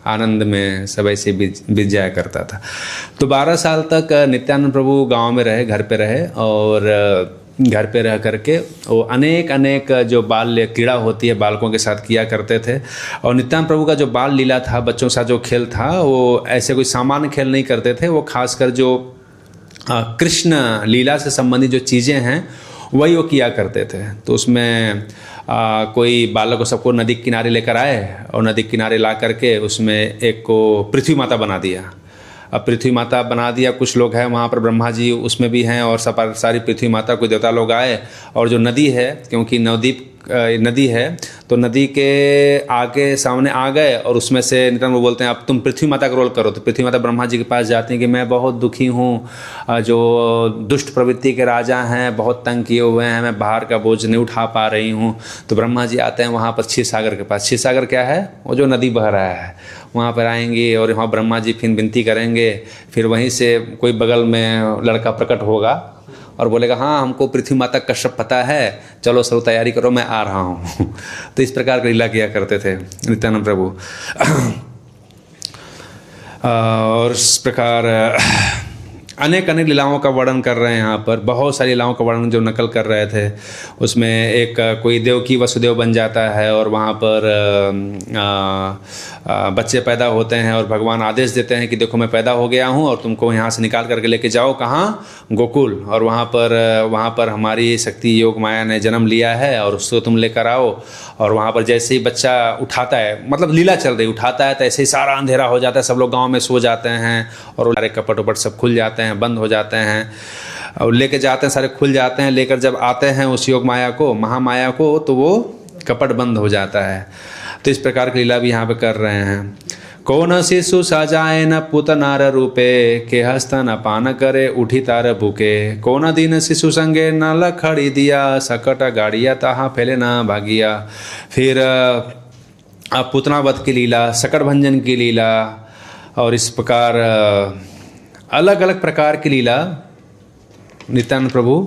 आनंद में सब ऐसे बीत जाया करता था। तो 12 साल तक नित्यानंद प्रभु गांव में रहे, घर पे रहे, और घर पे रह करके वो अनेक जो बाल क्रीड़ा होती है बालकों के साथ किया करते थे। और नित्यानंद प्रभु का जो बाल लीला था, बच्चों के साथ जो खेल था, वो ऐसे कोई सामान्य खेल नहीं करते थे। वो खासकर जो कृष्ण लीला से संबंधित जो चीज़ें हैं वही वो किया करते थे। तो उसमें कोई बालक को सबको नदी के किनारे लेकर आए, और नदी के किनारे ला करके उसमें एक को पृथ्वी माता बना दिया। अब पृथ्वी माता बना दिया, कुछ लोग हैं वहाँ पर, ब्रह्मा जी उसमें भी हैं, और सब सारी पृथ्वी माता कोई देवता लोग आए। और जो नदी है, क्योंकि नवद्वीप नदी है, तो नदी के आगे सामने आ गए, और उसमें से नित्यानंद बोलते हैं अब तुम पृथ्वी माता का रोल करो। तो पृथ्वी माता ब्रह्मा जी के पास जाती हैं कि मैं बहुत दुखी हूँ, जो दुष्ट प्रवृत्ति के राजा हैं बहुत तंग किए हुए हैं, मैं बाहर का बोझ नहीं उठा पा रही हूँ। तो ब्रह्मा जी आते हैं वहाँ पर क्षीर सागर के पास। क्षीर सागर क्या है? वो जो नदी बह रहा है, वहाँ पर आएंगे, और वहाँ ब्रह्मा जी फिर विनती करेंगे। फिर वहीं से कोई बगल में लड़का प्रकट होगा और बोलेगा हाँ हमको पृथ्वी माता का कश्यप पता है, चलो सब तैयारी करो, मैं आ रहा हूँ। तो इस प्रकार का लीला किया करते थे नित्यानंद प्रभु। और इस प्रकार अनेक अनेक लीलाओं का वर्णन कर रहे हैं यहाँ पर, बहुत सारी लीलाओं का वर्णन जो नकल कर रहे थे। उसमें एक कोई देवकी वसुदेव बन जाता है और वहाँ पर बच्चे पैदा होते हैं और भगवान आदेश देते हैं कि देखो मैं पैदा हो गया हूँ और तुमको यहाँ से निकाल करके लेके जाओ कहाँ, गोकुल, और वहाँ पर हमारी शक्ति योग माया ने जन्म लिया है और उसको तुम लेकर आओ। और वहाँ पर जैसे ही बच्चा उठाता है, मतलब लीला चल रही, उठाता है तो ऐसे ही सारा अंधेरा हो जाता है, सब लोग गाँव में सो जाते हैं और सारे कपट वपट सब खुल जाते हैं, बंद हो जाते हैं और लेके जाते हैं, सारे खुल जाते हैं। लेकर जब आते हैं उस योग माया को, महामाया को, तो वो कपट बंद हो जाता है। तो इस प्रकार की लीला भी यहाँ पे कर रहे हैं। कौन शिशु सजाए न पुत नार रूपे, के हस्ता न पान करे उठी तार भूके। कौन दिन शिशु संगे न लखड़ी दिया, सकट गाड़िया ताहा फैले न भागिया। फिर पुतना वध की लीला, सकट भंजन की लीला, और इस प्रकार अलग अलग प्रकार की लीला नित्यानंद प्रभु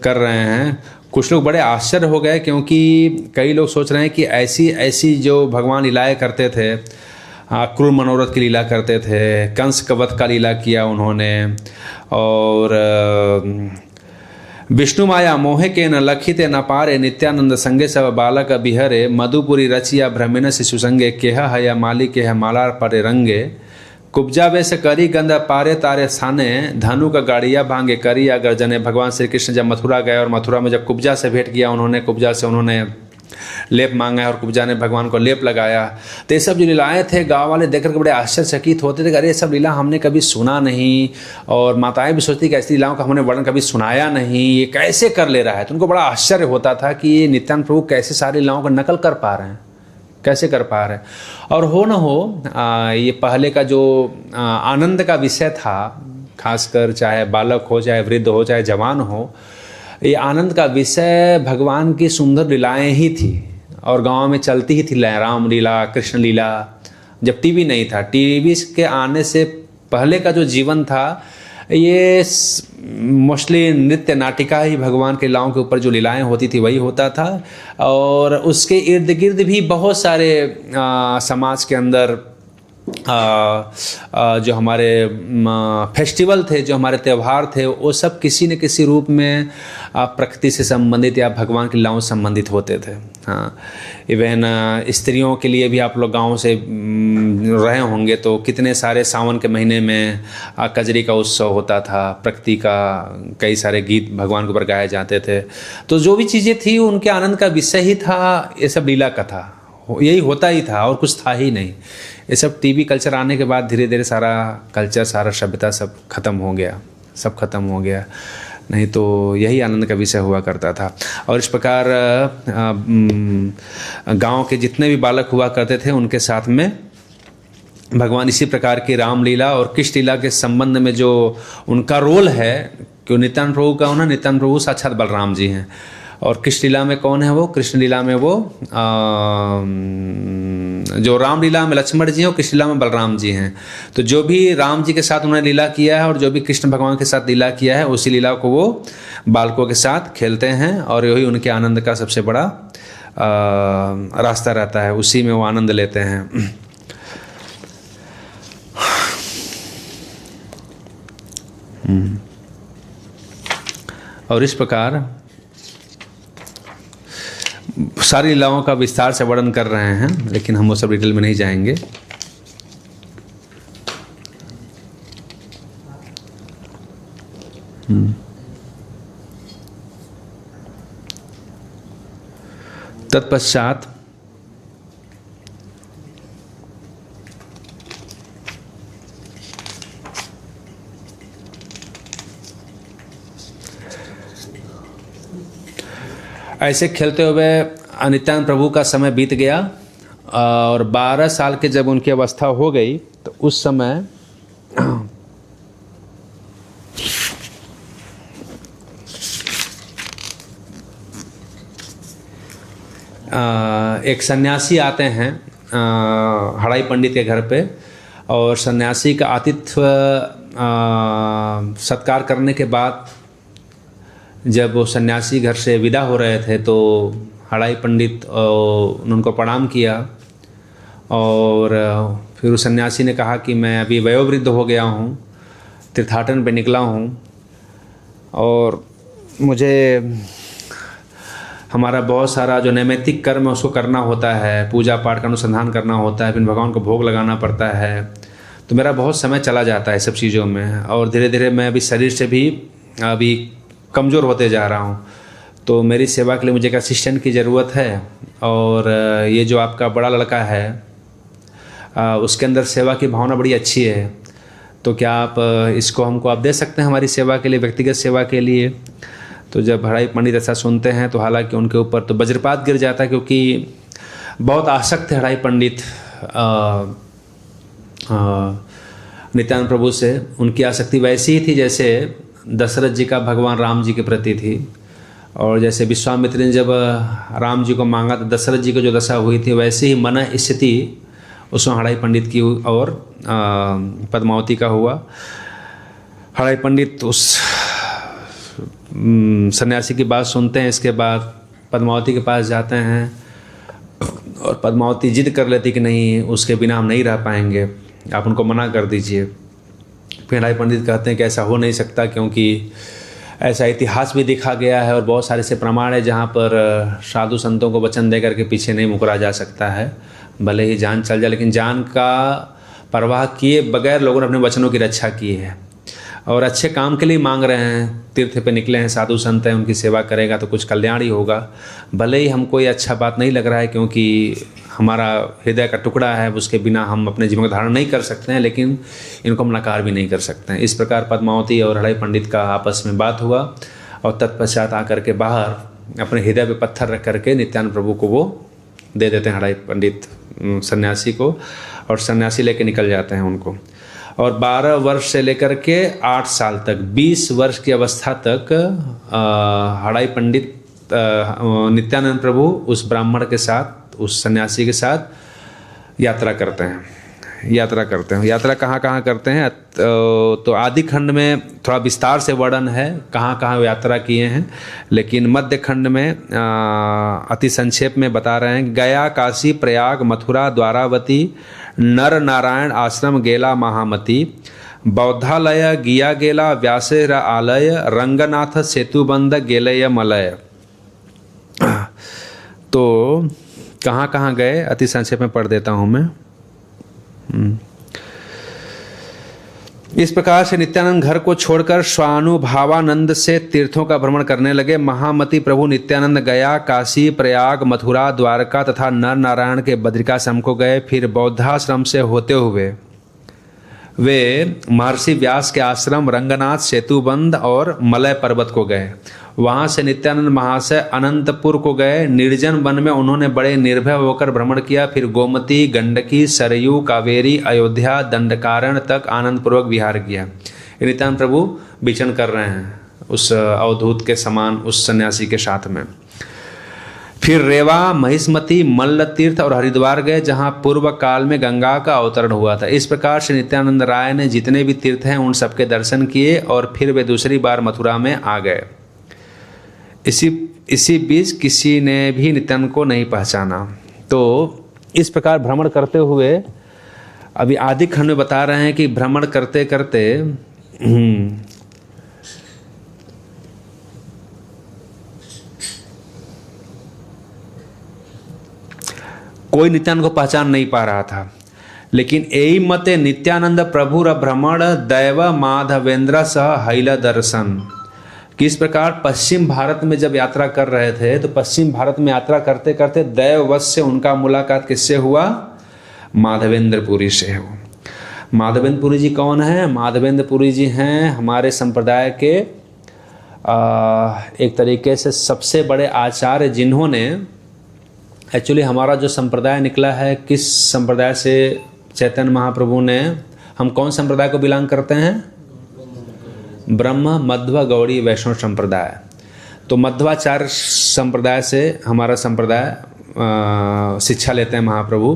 कर रहे हैं। कुछ लोग बड़े आश्चर्य हो गए क्योंकि कई लोग सोच रहे हैं कि ऐसी ऐसी जो भगवान लीलाएं करते थे, क्रूर मनोरथ की लीला करते थे, कंस का वध का लीला किया उन्होंने, और विष्णु माया मोहे के न लखिते न पारे, नित्यानंद संगे सब बालक बिहरे। मधुपुरी रचिया भ्रमिन शिशु संगे, केह हया माली केह माला परे रंगे। कुब्जा वैसे करी गंदा पारे तारे साने, धनु का गाड़िया भांगे करिया गर्जने। भगवान श्री कृष्ण जब मथुरा गए और मथुरा में जब कुब्जा से भेंट किया उन्होंने, कुब्जा से उन्होंने लेप मांगा और कुब्जा ने भगवान को लेप लगाया। तो ये सब जो लीलाएं थे, गाँव वाले देख कर बड़े आश्चर्यचकित होते थे, अरे ये सब लीला हमने कभी सुना नहीं, और माताएं भी सोचती कि ऐसी लीलाओं का हमने वर्णन कभी सुनाया नहीं, ये कैसे कर ले रहा है। तो उनको बड़ा आश्चर्य होता था कि ये नित्यानंद प्रभु कैसे सारी लीलाओं का नकल कर पा रहे हैं, कैसे कर पा रहे हैं। और हो न हो ये पहले का जो आनंद का विषय था, खासकर चाहे बालक हो, चाहे वृद्ध हो, चाहे जवान हो, ये आनंद का विषय भगवान की सुंदर लीलाएं ही थी और गांव में चलती ही थी राम लीला, कृष्ण लीला। जब टीवी नहीं था, टीवी के आने से पहले का जो जीवन था, ये मोस्टली नृत्य नाटिका ही भगवान के लीलाओं के ऊपर जो लीलाएं होती थी वही होता था। और उसके इर्द गिर्द भी बहुत सारे समाज के अंदर जो हमारे फेस्टिवल थे, जो हमारे त्यौहार थे, वो सब किसी न किसी रूप में प्रकृति से संबंधित या भगवान की लीलाओं से संबंधित होते थे। हाँ, इवन स्त्रियों के लिए भी आप लोग गाँव से रहे होंगे तो कितने सारे सावन के महीने में कजरी का उत्सव होता था, प्रकृति का कई सारे गीत भगवान के ऊपर गाए जाते थे। तो जो भी चीज़ें थी उनके आनंद का विषय ही था ये सब लीला कथा, यही होता ही था और कुछ था ही नहीं। ये सब टीवी कल्चर आने के बाद धीरे धीरे सारा कल्चर, सारा सभ्यता सब खत्म हो गया, सब खत्म हो गया। नहीं तो यही आनंद का विषय हुआ करता था। और इस प्रकार गांव के जितने भी बालक हुआ करते थे उनके साथ में भगवान इसी प्रकार की रामलीला और कृष्ण लीला के संबंध में जो उनका रोल है, क्यों नित्यानंद प्रभु का होना, नित्यानंद प्रभु साक्षात बलराम जी हैं। और कृष्ण लीला में कौन है वो? कृष्ण लीला में वो जो राम लीला में लक्ष्मण जी हैं और कृष्ण लीला में बलराम जी हैं। तो जो भी राम जी के साथ उन्होंने लीला किया है और जो भी कृष्ण भगवान के साथ लीला किया है, उसी लीला को वो बालकों के साथ खेलते हैं और यही उनके आनंद का सबसे बड़ा रास्ता रहता है, उसी में वो आनंद लेते हैं। और इस प्रकार सारी लीलाओं का विस्तार से वर्णन कर रहे हैं, लेकिन हम वो सब डिटेल में नहीं जाएंगे। तत्पश्चात ऐसे खेलते हुए नित्यानंद प्रभु का समय बीत गया और 12 साल के जब उनकी अवस्था हो गई तो उस समय एक सन्यासी आते हैं हड़ाई पंडित के घर पे, और सन्यासी का आतिथ्य सत्कार करने के बाद जब वो सन्यासी घर से विदा हो रहे थे तो हड़ाई पंडित ने उनको प्रणाम किया और फिर उस सन्यासी ने कहा कि मैं अभी वयोवृद्ध हो गया हूँ, तीर्थाटन पे निकला हूँ और मुझे हमारा बहुत सारा जो नैमित्तिक कर्म है उसको करना होता है, पूजा पाठ का अनुसंधान करना होता है, फिर भगवान को भोग लगाना पड़ता है, तो मेरा बहुत समय चला जाता है सब चीज़ों में। और धीरे धीरे मैं अभी शरीर से भी अभी कमज़ोर होते जा रहा हूँ, तो मेरी सेवा के लिए मुझे एक असिस्टेंट की ज़रूरत है। और ये जो आपका बड़ा लड़का है उसके अंदर सेवा की भावना बड़ी अच्छी है, तो क्या आप इसको हमको आप दे सकते हैं हमारी सेवा के लिए, व्यक्तिगत सेवा के लिए। तो जब हड़ाई पंडित ऐसा सुनते हैं तो हालांकि उनके ऊपर तो वज्रपात गिर जाता है, क्योंकि बहुत आसक्त है हड़ाई पंडित नित्यानंद प्रभु से। उनकी आसक्ति वैसी ही थी जैसे दशरथ जी का भगवान राम जी के प्रति थी, और जैसे विश्वामित्र ने जब राम जी को मांगा तो दशरथ जी को जो दशा हुई थी, वैसे ही मन स्थिति उसमें हड़ाई पंडित की और पद्मावती का हुआ। हड़ाई पंडित उस सन्यासी की बात सुनते हैं, इसके बाद पद्मावती के पास जाते हैं और पद्मावती जिद कर लेती कि नहीं, उसके बिना हम नहीं रह पाएंगे, आप उनको मना कर दीजिए। फिर हड़ाई पंडित कहते हैं कि ऐसा हो नहीं सकता, क्योंकि ऐसा इतिहास भी देखा गया है और बहुत सारे से प्रमाण है जहाँ पर साधु संतों को वचन दे करके पीछे नहीं मुकरा जा सकता है, भले ही जान चल जाए, लेकिन जान का परवाह किए बगैर लोगों ने अपने वचनों की रक्षा की है और अच्छे काम के लिए मांग रहे हैं। तीर्थ पे निकले हैं, साधु संत हैं, उनकी सेवा करेगा तो कुछ कल्याण ही होगा। भले ही हमको ये अच्छा बात नहीं लग रहा है, क्योंकि हमारा हृदय का टुकड़ा है, उसके बिना हम अपने जीवन का धारण नहीं कर सकते हैं, लेकिन इनको हम नकार भी नहीं कर सकते हैं। इस प्रकार पद्मावती और हड़ाई पंडित का आपस में बात हुआ और तत्पश्चात आकर के बाहर अपने हृदय पे पत्थर रख करके नित्यानंद प्रभु को वो दे देते हैं हड़ाई पंडित सन्यासी को, और सन्यासी लेके निकल जाते हैं उनको। और 12 वर्ष से लेकर के 8 साल तक, 20 वर्ष की अवस्था तक हड़ाई पंडित नित्यानंद प्रभु उस ब्राह्मण के साथ, उस सन्यासी के साथ यात्रा करते हैं। यात्रा कहाँ कहाँ करते हैं तो आदि खंड में थोड़ा विस्तार से वर्णन है कहाँ कहाँ यात्रा किए हैं, लेकिन मध्य खंड में अति संक्षेप में बता रहे हैं। गया, काशी, प्रयाग, मथुरा, द्वारावती, नर नारायण आश्रम गेला महामती, बौद्धालय गिया गेला, व्यासेर आलय, रंगनाथ सेतुबंध गेलय मलय। तो कहाँ कहाँ गए अति संक्षेप में पढ़ देता हूँ मैं। इस प्रकार से नित्यानंद घर को छोड़कर स्वानुभावानंद से तीर्थों का भ्रमण करने लगे। महामती प्रभु नित्यानंद गया, काशी, प्रयाग, मथुरा, द्वारका तथा नर नारायण के बद्रिकाश्रम को गए। फिर बौद्धाश्रम से होते हुए वे महर्षि व्यास के आश्रम रंगनाथ, सेतुबंध और मलय पर्वत को गए। वहां से नित्यानंद महाशय अनंतपुर को गए। निर्जन वन में उन्होंने बड़े निर्भय होकर भ्रमण किया। फिर गोमती, गंडकी, सरयू, कावेरी, अयोध्या, दंडकारण्य तक आनंदपूर्वक विहार किया। नित्यानंद प्रभु विचरण कर रहे हैं उस अवधूत के समान उस सन्यासी के साथ में। फिर रेवा, महिष्मती, मल्ल तीर्थ और हरिद्वार गए, जहां पूर्व काल में गंगा का अवतरण हुआ था। इस प्रकार से नित्यानंद राय ने जितने भी तीर्थ हैं उन सबके दर्शन किए और फिर वे दूसरी बार मथुरा में आ गए। इसी बीच किसी ने भी नित्यानंद को नहीं पहचाना। तो इस प्रकार भ्रमण करते हुए अभी आदि खंड में बता रहे हैं कि भ्रमण करते करते कोई नित्यानंद को पहचान नहीं पा रहा था। लेकिन एई मते नित्यानंद प्रभु भ्रमण दैव माधवेंद्र सह हैल दर्शन। किस प्रकार पश्चिम भारत में जब यात्रा कर रहे थे तो पश्चिम भारत में यात्रा करते करते दैववश से उनका मुलाकात किससे हुआ? माधवेंद्र पुरी से हो। माधवेंद्र पुरी जी कौन है? माधवेंद्र पुरी जी हैं हमारे संप्रदाय के एक तरीके से सबसे बड़े आचार्य, जिन्होंने एक्चुअली हमारा जो संप्रदाय निकला है, किस संप्रदाय से चैतन्य महाप्रभु ने, हम कौन संप्रदाय को बिलोंग करते हैं? ब्रह्म मध्व गौड़ी वैष्णव संप्रदाय। तो मध्वाचार्य संप्रदाय से हमारा संप्रदाय शिक्षा लेते हैं महाप्रभु।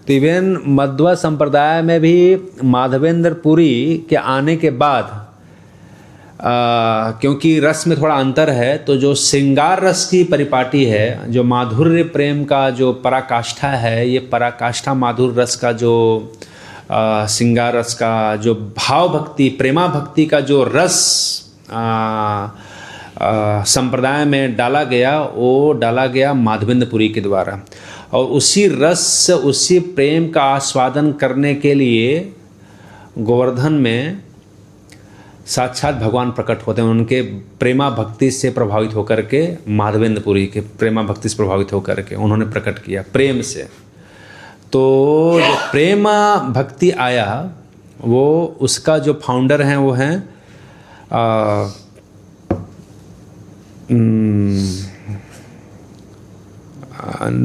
तो इवन मध्व संप्रदाय में भी माधवेंद्र पुरी के आने के बाद क्योंकि रस में थोड़ा अंतर है, तो जो श्रृंगार रस की परिपाटी है, जो माधुर्य प्रेम का जो पराकाष्ठा है, ये पराकाष्ठा माधुर्य रस का जो श्रृंगार रस का जो भाव भक्ति, प्रेमा भक्ति का जो रस संप्रदाय में डाला गया, वो डाला गया माधवेंद्रपुरी के द्वारा। और उसी रस, उसी प्रेम का आस्वादन करने के लिए गोवर्धन में साक्षात भगवान प्रकट होते हैं। उनके प्रेमा भक्ति से प्रभावित होकर के, माधवेंद्रपुरी के प्रेमा भक्ति से प्रभावित होकर के उन्होंने प्रकट किया प्रेम से। तो जो प्रेमा भक्ति आया, वो उसका जो फाउंडर हैं वो हैं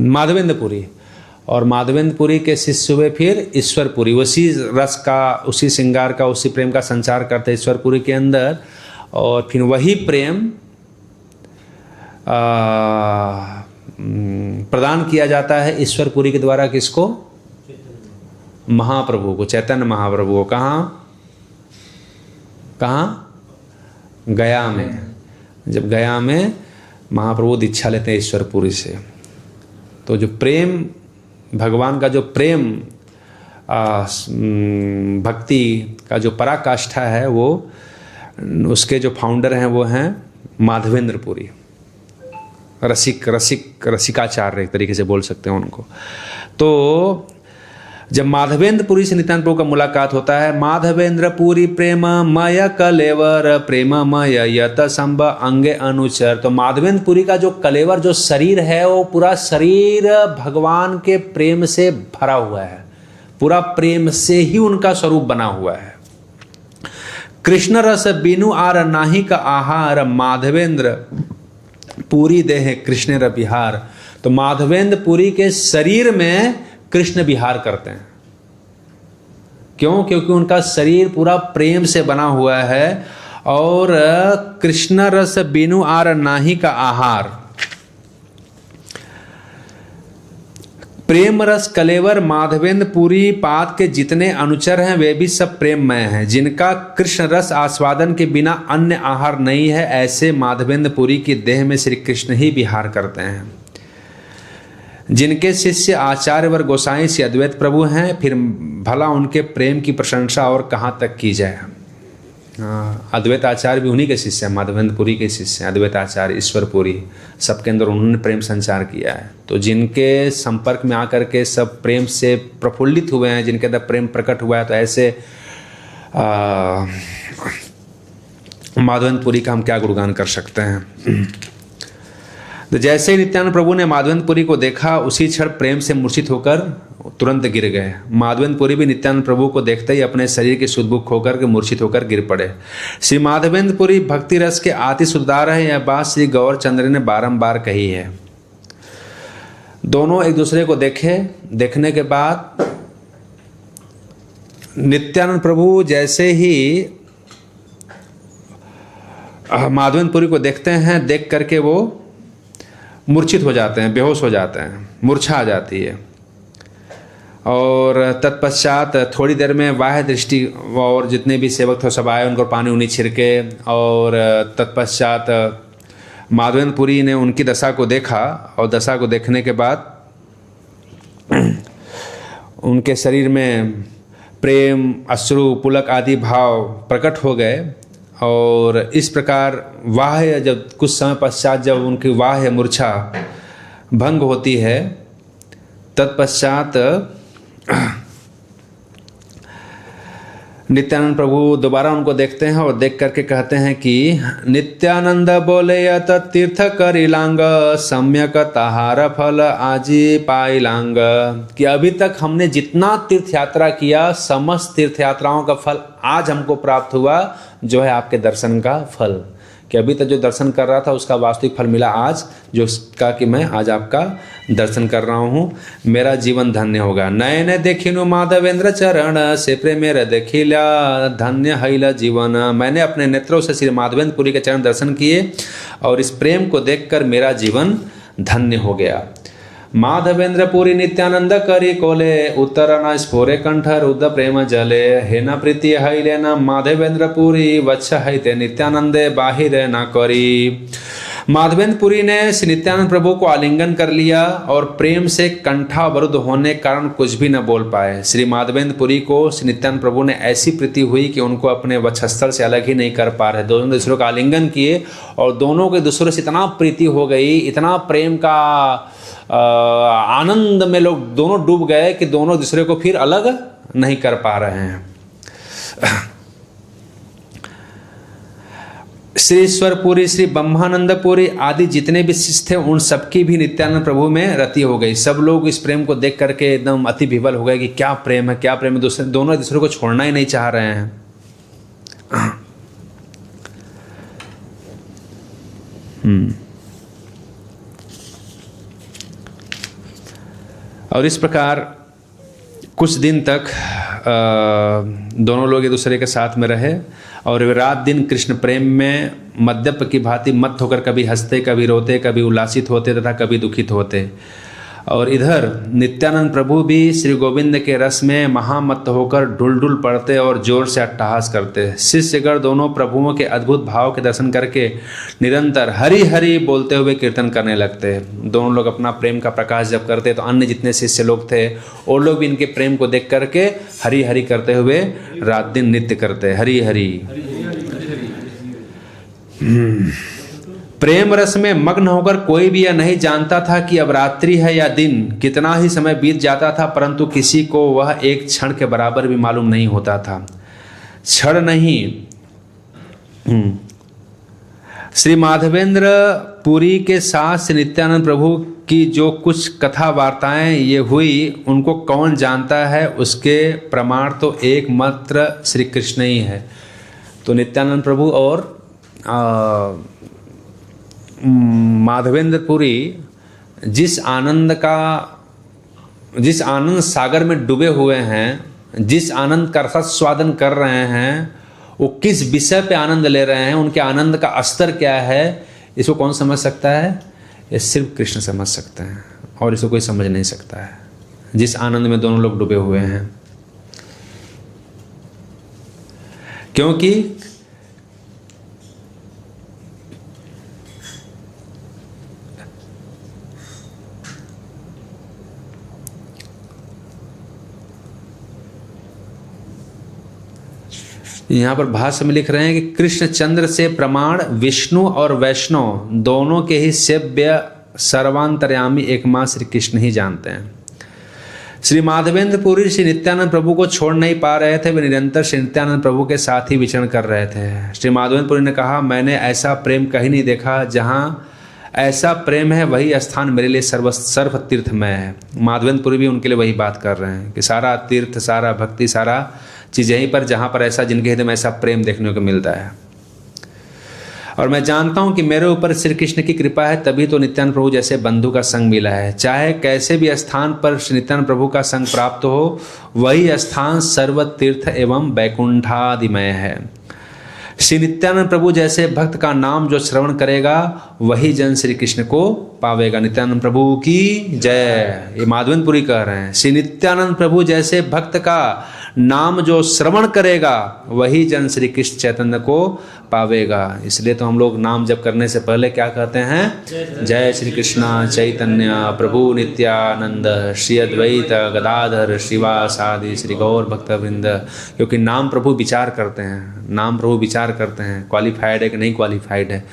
माधवेंद्रपुरी। और माधवेंद्रपुरी के शिष्य हुए फिर ईश्वरपुरी। उसी रस का, उसी श्रृंगार का, उसी प्रेम का संचार करते ईश्वरपुरी के अंदर। और फिर वही प्रेम प्रदान किया जाता है ईश्वरपुरी के द्वारा। किसको? महाप्रभु को, चैतन्य महाप्रभु को। कहाँ? गया में। जब गया में महाप्रभु दीक्षा लेते हैं ईश्वरपुरी से, तो जो प्रेम, भगवान का जो प्रेम भक्ति का जो पराकाष्ठा है, वो उसके जो फाउंडर हैं वो हैं माधवेंद्रपुरी। रसिकाचार्य एक तरीके से बोल सकते हैं उनको। तो जब माधवेंद्रपुरी से नित्यानंद प्रभु का मुलाकात होता है, माधवेंद्रपुरी प्रेममय कलेवर प्रेममय यत संभ अंगे अनुचर। तो माधवेंद्रपुरी का जो कलेवर, जो शरीर है, वो पूरा शरीर भगवान के प्रेम से भरा हुआ है। पूरा प्रेम से ही उनका स्वरूप बना हुआ है। कृष्ण रस बिनु आर नाही का आहार माधवेंद्र पूरी देह कृष्ण र बिहार। तो माधवेंद्रपुरी के शरीर में कृष्ण विहार करते हैं। क्यों? क्योंकि उनका शरीर पूरा प्रेम से बना हुआ है। और कृष्ण रस बिनु आर नाही का आहार, प्रेम रस कलेवर माधवेंद्रपुरी पाद के जितने अनुचर हैं वे भी सब प्रेममय हैं। जिनका कृष्ण रस आस्वादन के बिना अन्य आहार नहीं है, ऐसे माधवेंद्रपुरी की देह में श्री कृष्ण ही विहार करते हैं। जिनके शिष्य आचार्य वर गोसाई श्री अद्वैत प्रभु हैं, फिर भला उनके प्रेम की प्रशंसा और कहाँ तक की जाए। अद्वैत आचार्य भी उन्हीं के शिष्य हैं, माधवेंद्रपुरी के शिष्य हैं। अद्वैत आचार्य, ईश्वरपुरी, सबके अंदर उन्होंने प्रेम संचार किया है। तो जिनके संपर्क में आकर के सब प्रेम से प्रफुल्लित हुए हैं, जिनके अंदर प्रेम प्रकट हुआ है, तो ऐसे माधवेंद्रपुरी का हम क्या गुणगान कर सकते हैं। तो जैसे ही नित्यानंद प्रभु ने माधवेंद्रपुरी को देखा, उसी क्षण प्रेम से मूर्छित होकर तुरंत गिर गए। माधवेंद्रपुरी भी नित्यानंद प्रभु को देखते ही अपने शरीर के सुदबुक होकर के मूर्छित होकर गिर पड़े। श्री माधवेंद्रपुरी भक्ति रस के आति सुधार है, यह बात श्री गौर चंद्र ने बारंबार कही है। दोनों एक दूसरे को देखे, देखने के बाद नित्यानंद प्रभु जैसे ही माधवेंद्रपुरी को देखते हैं, देख करके वो मूर्छित हो जाते हैं, बेहोश हो जाते हैं, मूर्छा आ जाती है। और तत्पश्चात थोड़ी देर में बाह्य दृष्टि और जितने भी सेवक थे सब आए, उनको पानी उनी छिड़के। और तत्पश्चात माधवेंद्रपुरी ने उनकी दशा को देखा, और दशा को देखने के बाद उनके शरीर में प्रेम, अश्रु, पुलक आदि भाव प्रकट हो गए। और इस प्रकार वाह्य, जब कुछ समय पश्चात जब उनकी वाह्य मूर्छा भंग होती है, तत्पश्चात नित्यानंद प्रभु दोबारा उनको देखते हैं और देख करके कहते हैं कि नित्यानंद बोले यत तीर्थ करिलांग सम्यक ताहार फल आजी पाइलांग। कि अभी तक हमने जितना तीर्थ यात्रा किया, समस्त तीर्थ यात्राओं का फल आज हमको प्राप्त हुआ, जो है आपके दर्शन का फल। कि अभी तक जो दर्शन कर रहा था उसका वास्तविक फल मिला आज, जो उसका कि मैं आज आपका दर्शन कर रहा हूँ, मेरा जीवन धन्य होगा। नयन देखिनु माधवेंद्र चरण से प्रेमेर देखिला धन्य हैला जीवन। मैंने अपने नेत्रों से श्री माधवेंद्रपुरी के चरण दर्शन किए और इस प्रेम को देखकर मेरा जीवन धन्य हो गया। माधवेंद्रपुरी नित्यानंद करी कोले उत्तर न स्फोरे कंठ रुद्ध प्रेम जले। हे न प्रीति हैले न माधवेंद्रपुरी वत्स हैते नित्यानंदे बाहिर न करी। माधवेंद्र पुरी ने श्री नित्यानंद प्रभु को आलिंगन कर लिया और प्रेम से कंठावरुद्ध होने के कारण कुछ भी न बोल पाए। श्री माधवेंद्र पुरी को श्री नित्यानंद प्रभु ने ऐसी प्रीति हुई कि उनको अपने वक्षस्थल से अलग ही नहीं कर पा रहे। दोनों दूसरों का आलिंगन किए और दोनों के दूसरों से इतना प्रीति हो गई, इतना प्रेम का आनंद में लोग दोनों डूब गए कि दोनों दूसरे को फिर अलग नहीं कर पा रहे हैं। श्री ईश्वरपुरी, श्री ब्रह्मानंदपुरी आदि जितने भी शिष्य थे उन सबकी भी नित्यानंद प्रभु में रति हो गई। सब लोग इस प्रेम को देख करके एकदम अति विवल हो गए कि क्या प्रेम है, क्या प्रेम है। दोनों दूसरे को छोड़ना ही नहीं चाह रहे हैं। और इस प्रकार कुछ दिन तक दोनों लोग एक दूसरे के साथ में रहे और वे रात दिन कृष्ण प्रेम में मद्यप की भांति मत होकर कभी हंसते, कभी रोते, कभी उल्लासित होते तथा कभी दुखित होते। और इधर नित्यानंद प्रभु भी श्री गोविंद के रस में महामत्त होकर ढुल ढुल पड़ते और जोर से अट्टहास करते। शिष्यगण दोनों प्रभुओं के अद्भुत भाव के दर्शन करके निरंतर हरि हरि बोलते हुए कीर्तन करने लगते। दोनों लोग अपना प्रेम का प्रकाश जब करते तो अन्य जितने शिष्य लोग थे वो लोग भी इनके प्रेम को देख करके हरि हरि करते हुए रात दिन नृत्य करते। हरि हरि। प्रेम रस में मग्न होकर कोई भी यह नहीं जानता था कि अब रात्रि है या दिन। कितना ही समय बीत जाता था परंतु किसी को वह एक क्षण के बराबर भी मालूम नहीं होता था। क्षण नहीं। श्री माधवेंद्र पुरी के साथ श्री नित्यानंद प्रभु की जो कुछ कथा वार्ताएं ये हुई उनको कौन जानता है, उसके प्रमाण तो एकमात्र श्री कृष्ण ही है। तो नित्यानंद प्रभु और माधवेंद्र पुरी जिस आनंद सागर में डूबे हुए हैं, जिस आनंद का रसास्वादन कर रहे हैं, वो किस विषय पे आनंद ले रहे हैं, उनके आनंद का स्तर क्या है, इसको कौन समझ सकता है? ये सिर्फ कृष्ण समझ सकते हैं और इसको कोई समझ नहीं सकता है। जिस आनंद में दोनों लोग डूबे हुए हैं, क्योंकि यहाँ पर भाष्य में लिख रहे हैं कि कृष्ण चंद्र से प्रमाण विष्णु और वैष्णव दोनों के ही सेव्य सर्वांतर्यामी एकमात्र श्री कृष्ण ही जानते हैं। श्री माधवेंद्र पुरी श्री नित्यानंद प्रभु को छोड़ नहीं पा रहे थे। वे निरंतर श्री नित्यानंद प्रभु के साथ ही विचरण कर रहे थे। श्री माधवेंद्र पुरी ने कहा, मैंने ऐसा प्रेम कहीं नहीं देखा। जहाँ ऐसा प्रेम है वही स्थान मेरे लिए सर्व तीर्थमय है। माधवेंद्र पुरी भी उनके लिए वही बात कर रहे हैं कि सारा तीर्थ, सारा भक्ति, सारा चीज़ यहीं पर, जहाँ पर ऐसा जिनके हृदय में ऐसा प्रेम देखने को मिलता है। और मैं जानता हूँ कि मेरे ऊपर श्री कृष्ण की कृपा है, तभी तो नित्यानंद प्रभु जैसे बंधु का संग मिला है। चाहे कैसे भी स्थान पर श्री नित्यानंद प्रभु का संग प्राप्त हो, वही स्थान सर्व तीर्थ एवं वैकुंठादिमय है। श्री नित्यानंद प्रभु जैसे भक्त का नाम जो श्रवण करेगा वही जन श्री कृष्ण को पावेगा। नित्यानंद प्रभु की जय। ये माधवेंद्र पुरी कह रहे हैं, श्री नित्यानंद प्रभु जैसे भक्त का नाम जो श्रवण करेगा वही जन श्री कृष्ण चैतन्य को पावेगा। इसलिए तो हम लोग नाम जप करने से पहले क्या कहते हैं? जय श्री कृष्ण चैतन्य प्रभु नित्यानंद श्री अद्वैत गदाधर श्रीवासादि श्री गौर भक्तवृंद। क्योंकि नाम प्रभु विचार करते हैं, नाम प्रभु विचार करते हैं क्वालिफाइड है कि नहीं क्वालिफाइड है।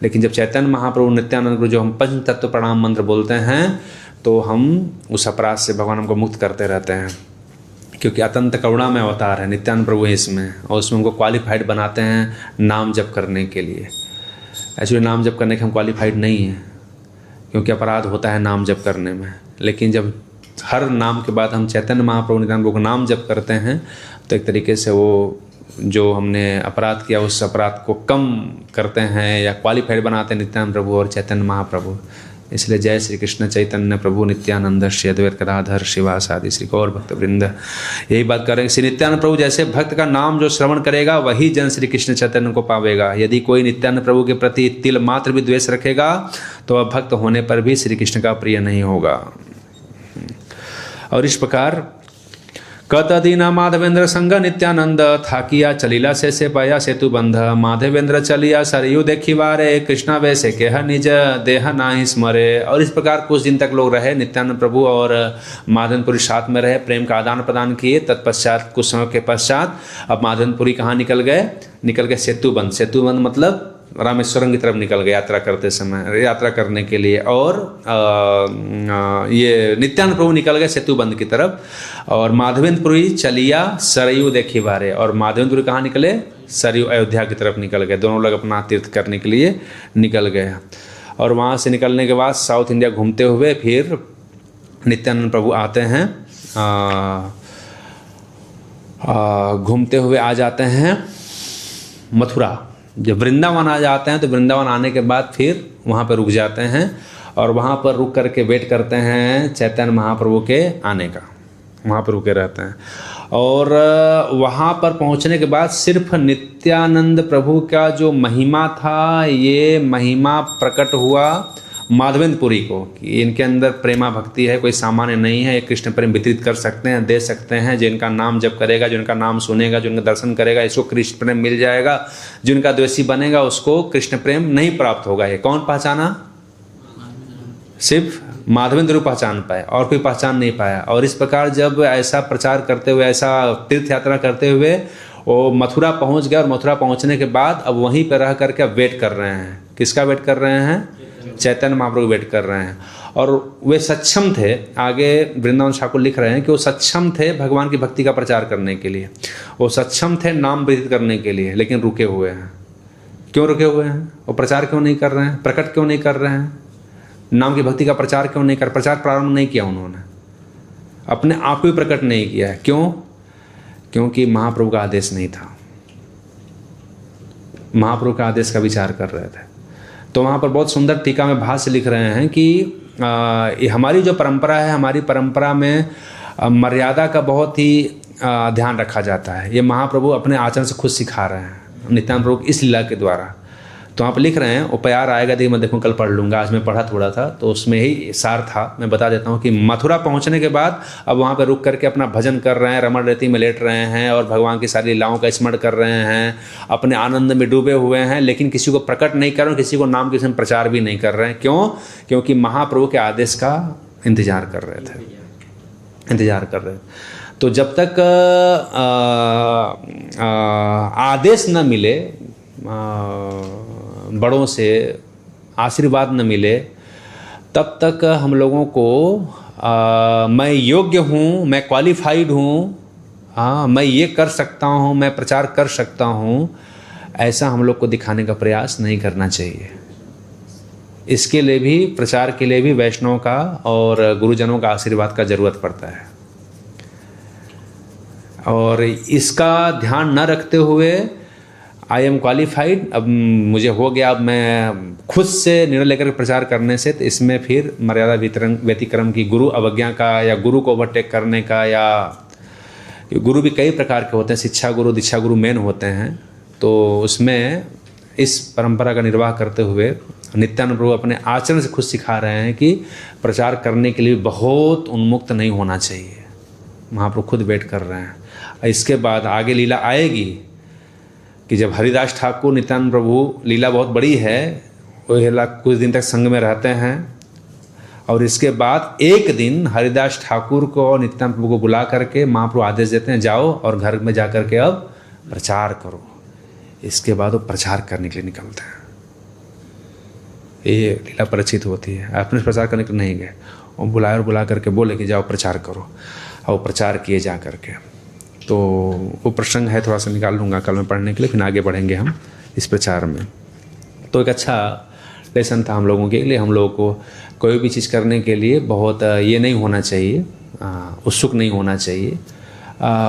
लेकिन जब चैतन्य महाप्रभु नित्यानंद को जो हम पंच तत्व प्रणाम मंत्र बोलते हैं तो हम उस अपराध से भगवान हमको मुक्त करते रहते हैं। क्योंकि अत्यंत करुणा में अवतार है नित्यानंद प्रभु है इसमें, और उसमें हमको क्वालिफाइड बनाते हैं नाम जप करने के लिए। एक्चुअली नाम जप करने के हम क्वालिफाइड नहीं हैं, क्योंकि अपराध होता है नाम जप करने में। लेकिन जब हर नाम के बाद हम चैतन्य महाप्रभु नित्यानंद प्रभु को नाम जप करते हैं तो एक तरीके से वो जो हमने अपराध किया उस अपराध को कम करते हैं या क्वालिफाइड बनाते हैं नित्यानंद प्रभु और चैतन्य महाप्रभु। इसलिए जय श्री कृष्ण चैतन्य प्रभु नित्यानंद श्री अद्वैत गदाधर श्रीवासादि श्री गौर भक्तवृंद। यही बात कर रहे हैं, श्री नित्यानंद प्रभु जैसे भक्त का नाम जो श्रवण करेगा वही जन श्री कृष्ण चैतन्य को पावेगा। यदि कोई नित्यानंद प्रभु के प्रति तिल मात्र भी द्वेष रखेगा तो वह भक्त होने पर भी श्री कृष्ण का प्रिय नहीं होगा। और इस प्रकार कतदीन माधवेंद्र संग नित्यानंद था किया चलीला से पाया सेतु बंध माधवेंद्र चलिया सरयू देखी बारे कृष्णा वैसे केह निज देह नाही स्मरे। और इस प्रकार कुछ दिन तक लोग रहे, नित्यानंद प्रभु और माधवेंद्रपुरी साथ में रहे, प्रेम का आदान प्रदान किए। तत्पश्चात कुछ समय के पश्चात अब माधवेंद्रपुरी कहाँ निकल गए सेतुबंध मतलब रामेश्वरम की तरफ निकल गए यात्रा करते समय, यात्रा करने के लिए। और ये नित्यानंद प्रभु निकल गए सेतुबंध की तरफ, और माधवेंद्रपुरी चलिया सरयू देखी बारे। और माधवेंद्रपुरी कहाँ निकले? सरयू अयोध्या की तरफ निकल गए। दोनों लोग अपना तीर्थ करने के लिए निकल गए। और वहाँ से निकलने के बाद साउथ इंडिया घूमते हुए फिर नित्यानंद प्रभु आते हैं, घूमते हुए आ जाते हैं मथुरा। जब वृंदावन आ जाते हैं तो वृंदावन आने के बाद फिर वहाँ पर रुक जाते हैं, और वहाँ पर रुक करके वेट करते हैं चैतन्य महाप्रभु के आने का, वहाँ पर रुके रहते हैं। और वहाँ पर पहुँचने के बाद सिर्फ नित्यानंद प्रभु का जो महिमा था, ये महिमा प्रकट हुआ माधवेंद्रपुरी को कि इनके अंदर प्रेमा भक्ति है, कोई सामान्य नहीं है, ये कृष्ण प्रेम वितरित कर सकते हैं, दे सकते हैं। जिनका नाम जप करेगा, जिनका नाम सुनेगा, जिनका दर्शन करेगा, इसको कृष्ण प्रेम मिल जाएगा। जिनका द्वेषी बनेगा उसको कृष्ण प्रेम नहीं प्राप्त होगा। ये कौन पहचाना? सिर्फ माधवेंद्र पहचान पाए, और कोई पहचान नहीं पाया। और इस प्रकार जब ऐसा प्रचार करते हुए, ऐसा तीर्थ यात्रा करते हुए वो मथुरा पहुंच गए, और मथुरा पहुंचने के बाद अब वहीं पर रह करके अब वेट कर रहे हैं। किसका वेट कर रहे हैं? चैतन्य महाप्रभु वेट कर रहे हैं। और वे सक्षम थे, आगे वृंदावन ठाकुर लिख रहे हैं कि वो सक्षम थे भगवान की भक्ति का प्रचार करने के लिए, वो सक्षम थे नाम वृद्धि करने के लिए, लेकिन रुके हुए हैं। क्यों रुके हुए हैं? वो प्रचार क्यों नहीं कर रहे हैं? प्रकट क्यों नहीं कर रहे हैं? नाम की भक्ति का प्रचार क्यों नहीं कर? प्रचार प्रारंभ नहीं किया उन्होंने, अपने आप को प्रकट नहीं किया है। क्यों? क्योंकि महाप्रभु का आदेश नहीं था। महाप्रभु का आदेश का विचार कर रहे थे। तो वहाँ पर बहुत सुंदर टीका में भाष्य लिख रहे हैं कि ये हमारी जो परंपरा है, हमारी परंपरा में मर्यादा का बहुत ही ध्यान रखा जाता है। ये महाप्रभु अपने आचरण से खुद सिखा रहे हैं, नित्यानंद प्रभु इस लीला के द्वारा। तो आप लिख रहे हैं, वो प्यार आएगा देखिए, मैं देखूँ कल पढ़ लूँगा, आज मैं पढ़ा थोड़ा था तो उसमें ही सार था। मैं बता देता हूँ कि मथुरा पहुँचने के बाद अब वहाँ पर रुक करके अपना भजन कर रहे हैं, रमण रति में लेट रहे हैं, और भगवान की सारी लीलाओं का स्मरण कर रहे हैं, अपने आनंद में डूबे हुए हैं, लेकिन किसी को प्रकट नहीं कर रहे हैं, किसी को नाम के प्रचार भी नहीं कर रहे हैं। क्यों? क्योंकि महाप्रभु के आदेश का इंतजार कर रहे थे, इंतजार कर रहे थे। तो जब तक आदेश न मिले, बड़ों से आशीर्वाद न मिले, तब तक हम लोगों को मैं योग्य हूँ, मैं क्वालिफाइड हूँ, हाँ मैं ये कर सकता हूँ, मैं प्रचार कर सकता हूँ, ऐसा हम लोग को दिखाने का प्रयास नहीं करना चाहिए। इसके लिए भी, प्रचार के लिए भी वैष्णव का और गुरुजनों का आशीर्वाद का जरूरत पड़ता है। और इसका ध्यान न रखते हुए आई एम क्वालिफाइड, अब मुझे हो गया, अब मैं खुद से निर्णय लेकर प्रचार करने से, तो इसमें फिर मर्यादा व्यतिक्रम की, गुरु अवज्ञा का, या गुरु को ओवरटेक करने का, या गुरु भी कई प्रकार के होते हैं, शिक्षा गुरु, दीक्षा गुरु मेन होते हैं। तो उसमें इस परंपरा का निर्वाह करते हुए नित्यानंद प्रभु अपने आचरण से खुद सिखा रहे हैं कि प्रचार करने के लिए बहुत उन्मुक्त नहीं होना चाहिए। महाप्रभु खुद वेट कर रहे हैं। इसके बाद आगे लीला आएगी कि जब हरिदास ठाकुर, नित्यानंद प्रभु, लीला बहुत बड़ी है, वो लीला कुछ दिन तक संग में रहते हैं, और इसके बाद एक दिन हरिदास ठाकुर को और नित्यानंद प्रभु को बुला करके महाप्रभु आदेश देते हैं, जाओ और घर में जा करके अब प्रचार करो। इसके बाद वो प्रचार करने के लिए निकलते हैं। ये लीला परिचित होती है। अपने प्रचार करने के लिए नहीं गए, वो बुलाए और बुला करके बोले कि जाओ प्रचार करो, और प्रचार किए जा करके। तो वो प्रसंग है, थोड़ा सा निकाल लूँगा कल में पढ़ने के लिए, फिर आगे बढ़ेंगे हम इस प्रचार में। तो एक अच्छा लेसन था हम लोगों के लिए। हम लोगों को कोई भी चीज़ करने के लिए बहुत ये नहीं होना चाहिए, उत्सुक नहीं होना चाहिए,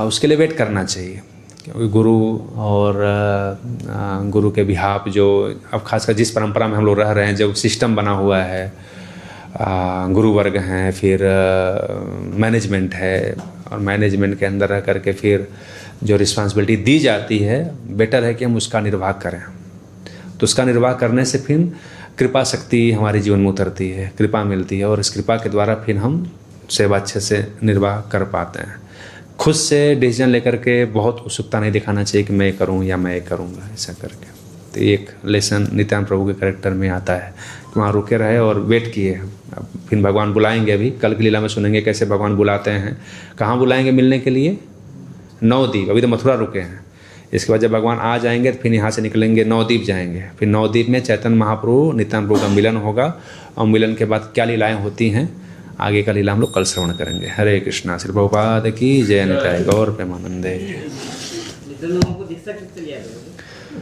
उसके लिए वेट करना चाहिए। क्योंकि गुरु और गुरु के बिहाफ जो, अब खासकर जिस परंपरा में हम लोग रह रहे हैं, जो सिस्टम बना हुआ है, गुरु वर्ग हैं, फिर मैनेजमेंट है, और मैनेजमेंट के अंदर रह करके फिर जो रिस्पांसिबिलिटी दी जाती है, बेटर है कि हम उसका निर्वाह करें। तो उसका निर्वाह करने से फिर कृपा शक्ति हमारे जीवन में उतरती है, कृपा मिलती है, और इस कृपा के द्वारा फिर हम सेवा अच्छे से निर्वाह कर पाते हैं। खुद से डिसीजन लेकर के बहुत उत्सुकता नहीं दिखाना चाहिए कि मैं करूं या मैं करूंगा ऐसा करके। तो एक लेसन नित्यानंद प्रभु के कैरेक्टर में आता है कि वहाँ रुके रहे और वेट किए। अब फिर भगवान बुलाएंगे, अभी कल की लीला में सुनेंगे कैसे भगवान बुलाते हैं। कहाँ बुलाएंगे मिलने के लिए? नवद्वीप। अभी तो मथुरा रुके हैं। इसके बाद जब भगवान आ जाएंगे तो फिर यहाँ से निकलेंगे नवद्वीप जाएंगे। फिर नवद्वीप में चैतन्य महाप्रभु नित्यानंद प्रभु का मिलन होगा और मिलन के बाद क्या लीलाएँ होती हैं आगे का लीला हम लोग कल श्रवण करेंगे। हरे कृष्णा। श्री प्रभुपाद की जय। निताय गौर प्रेमानंदे।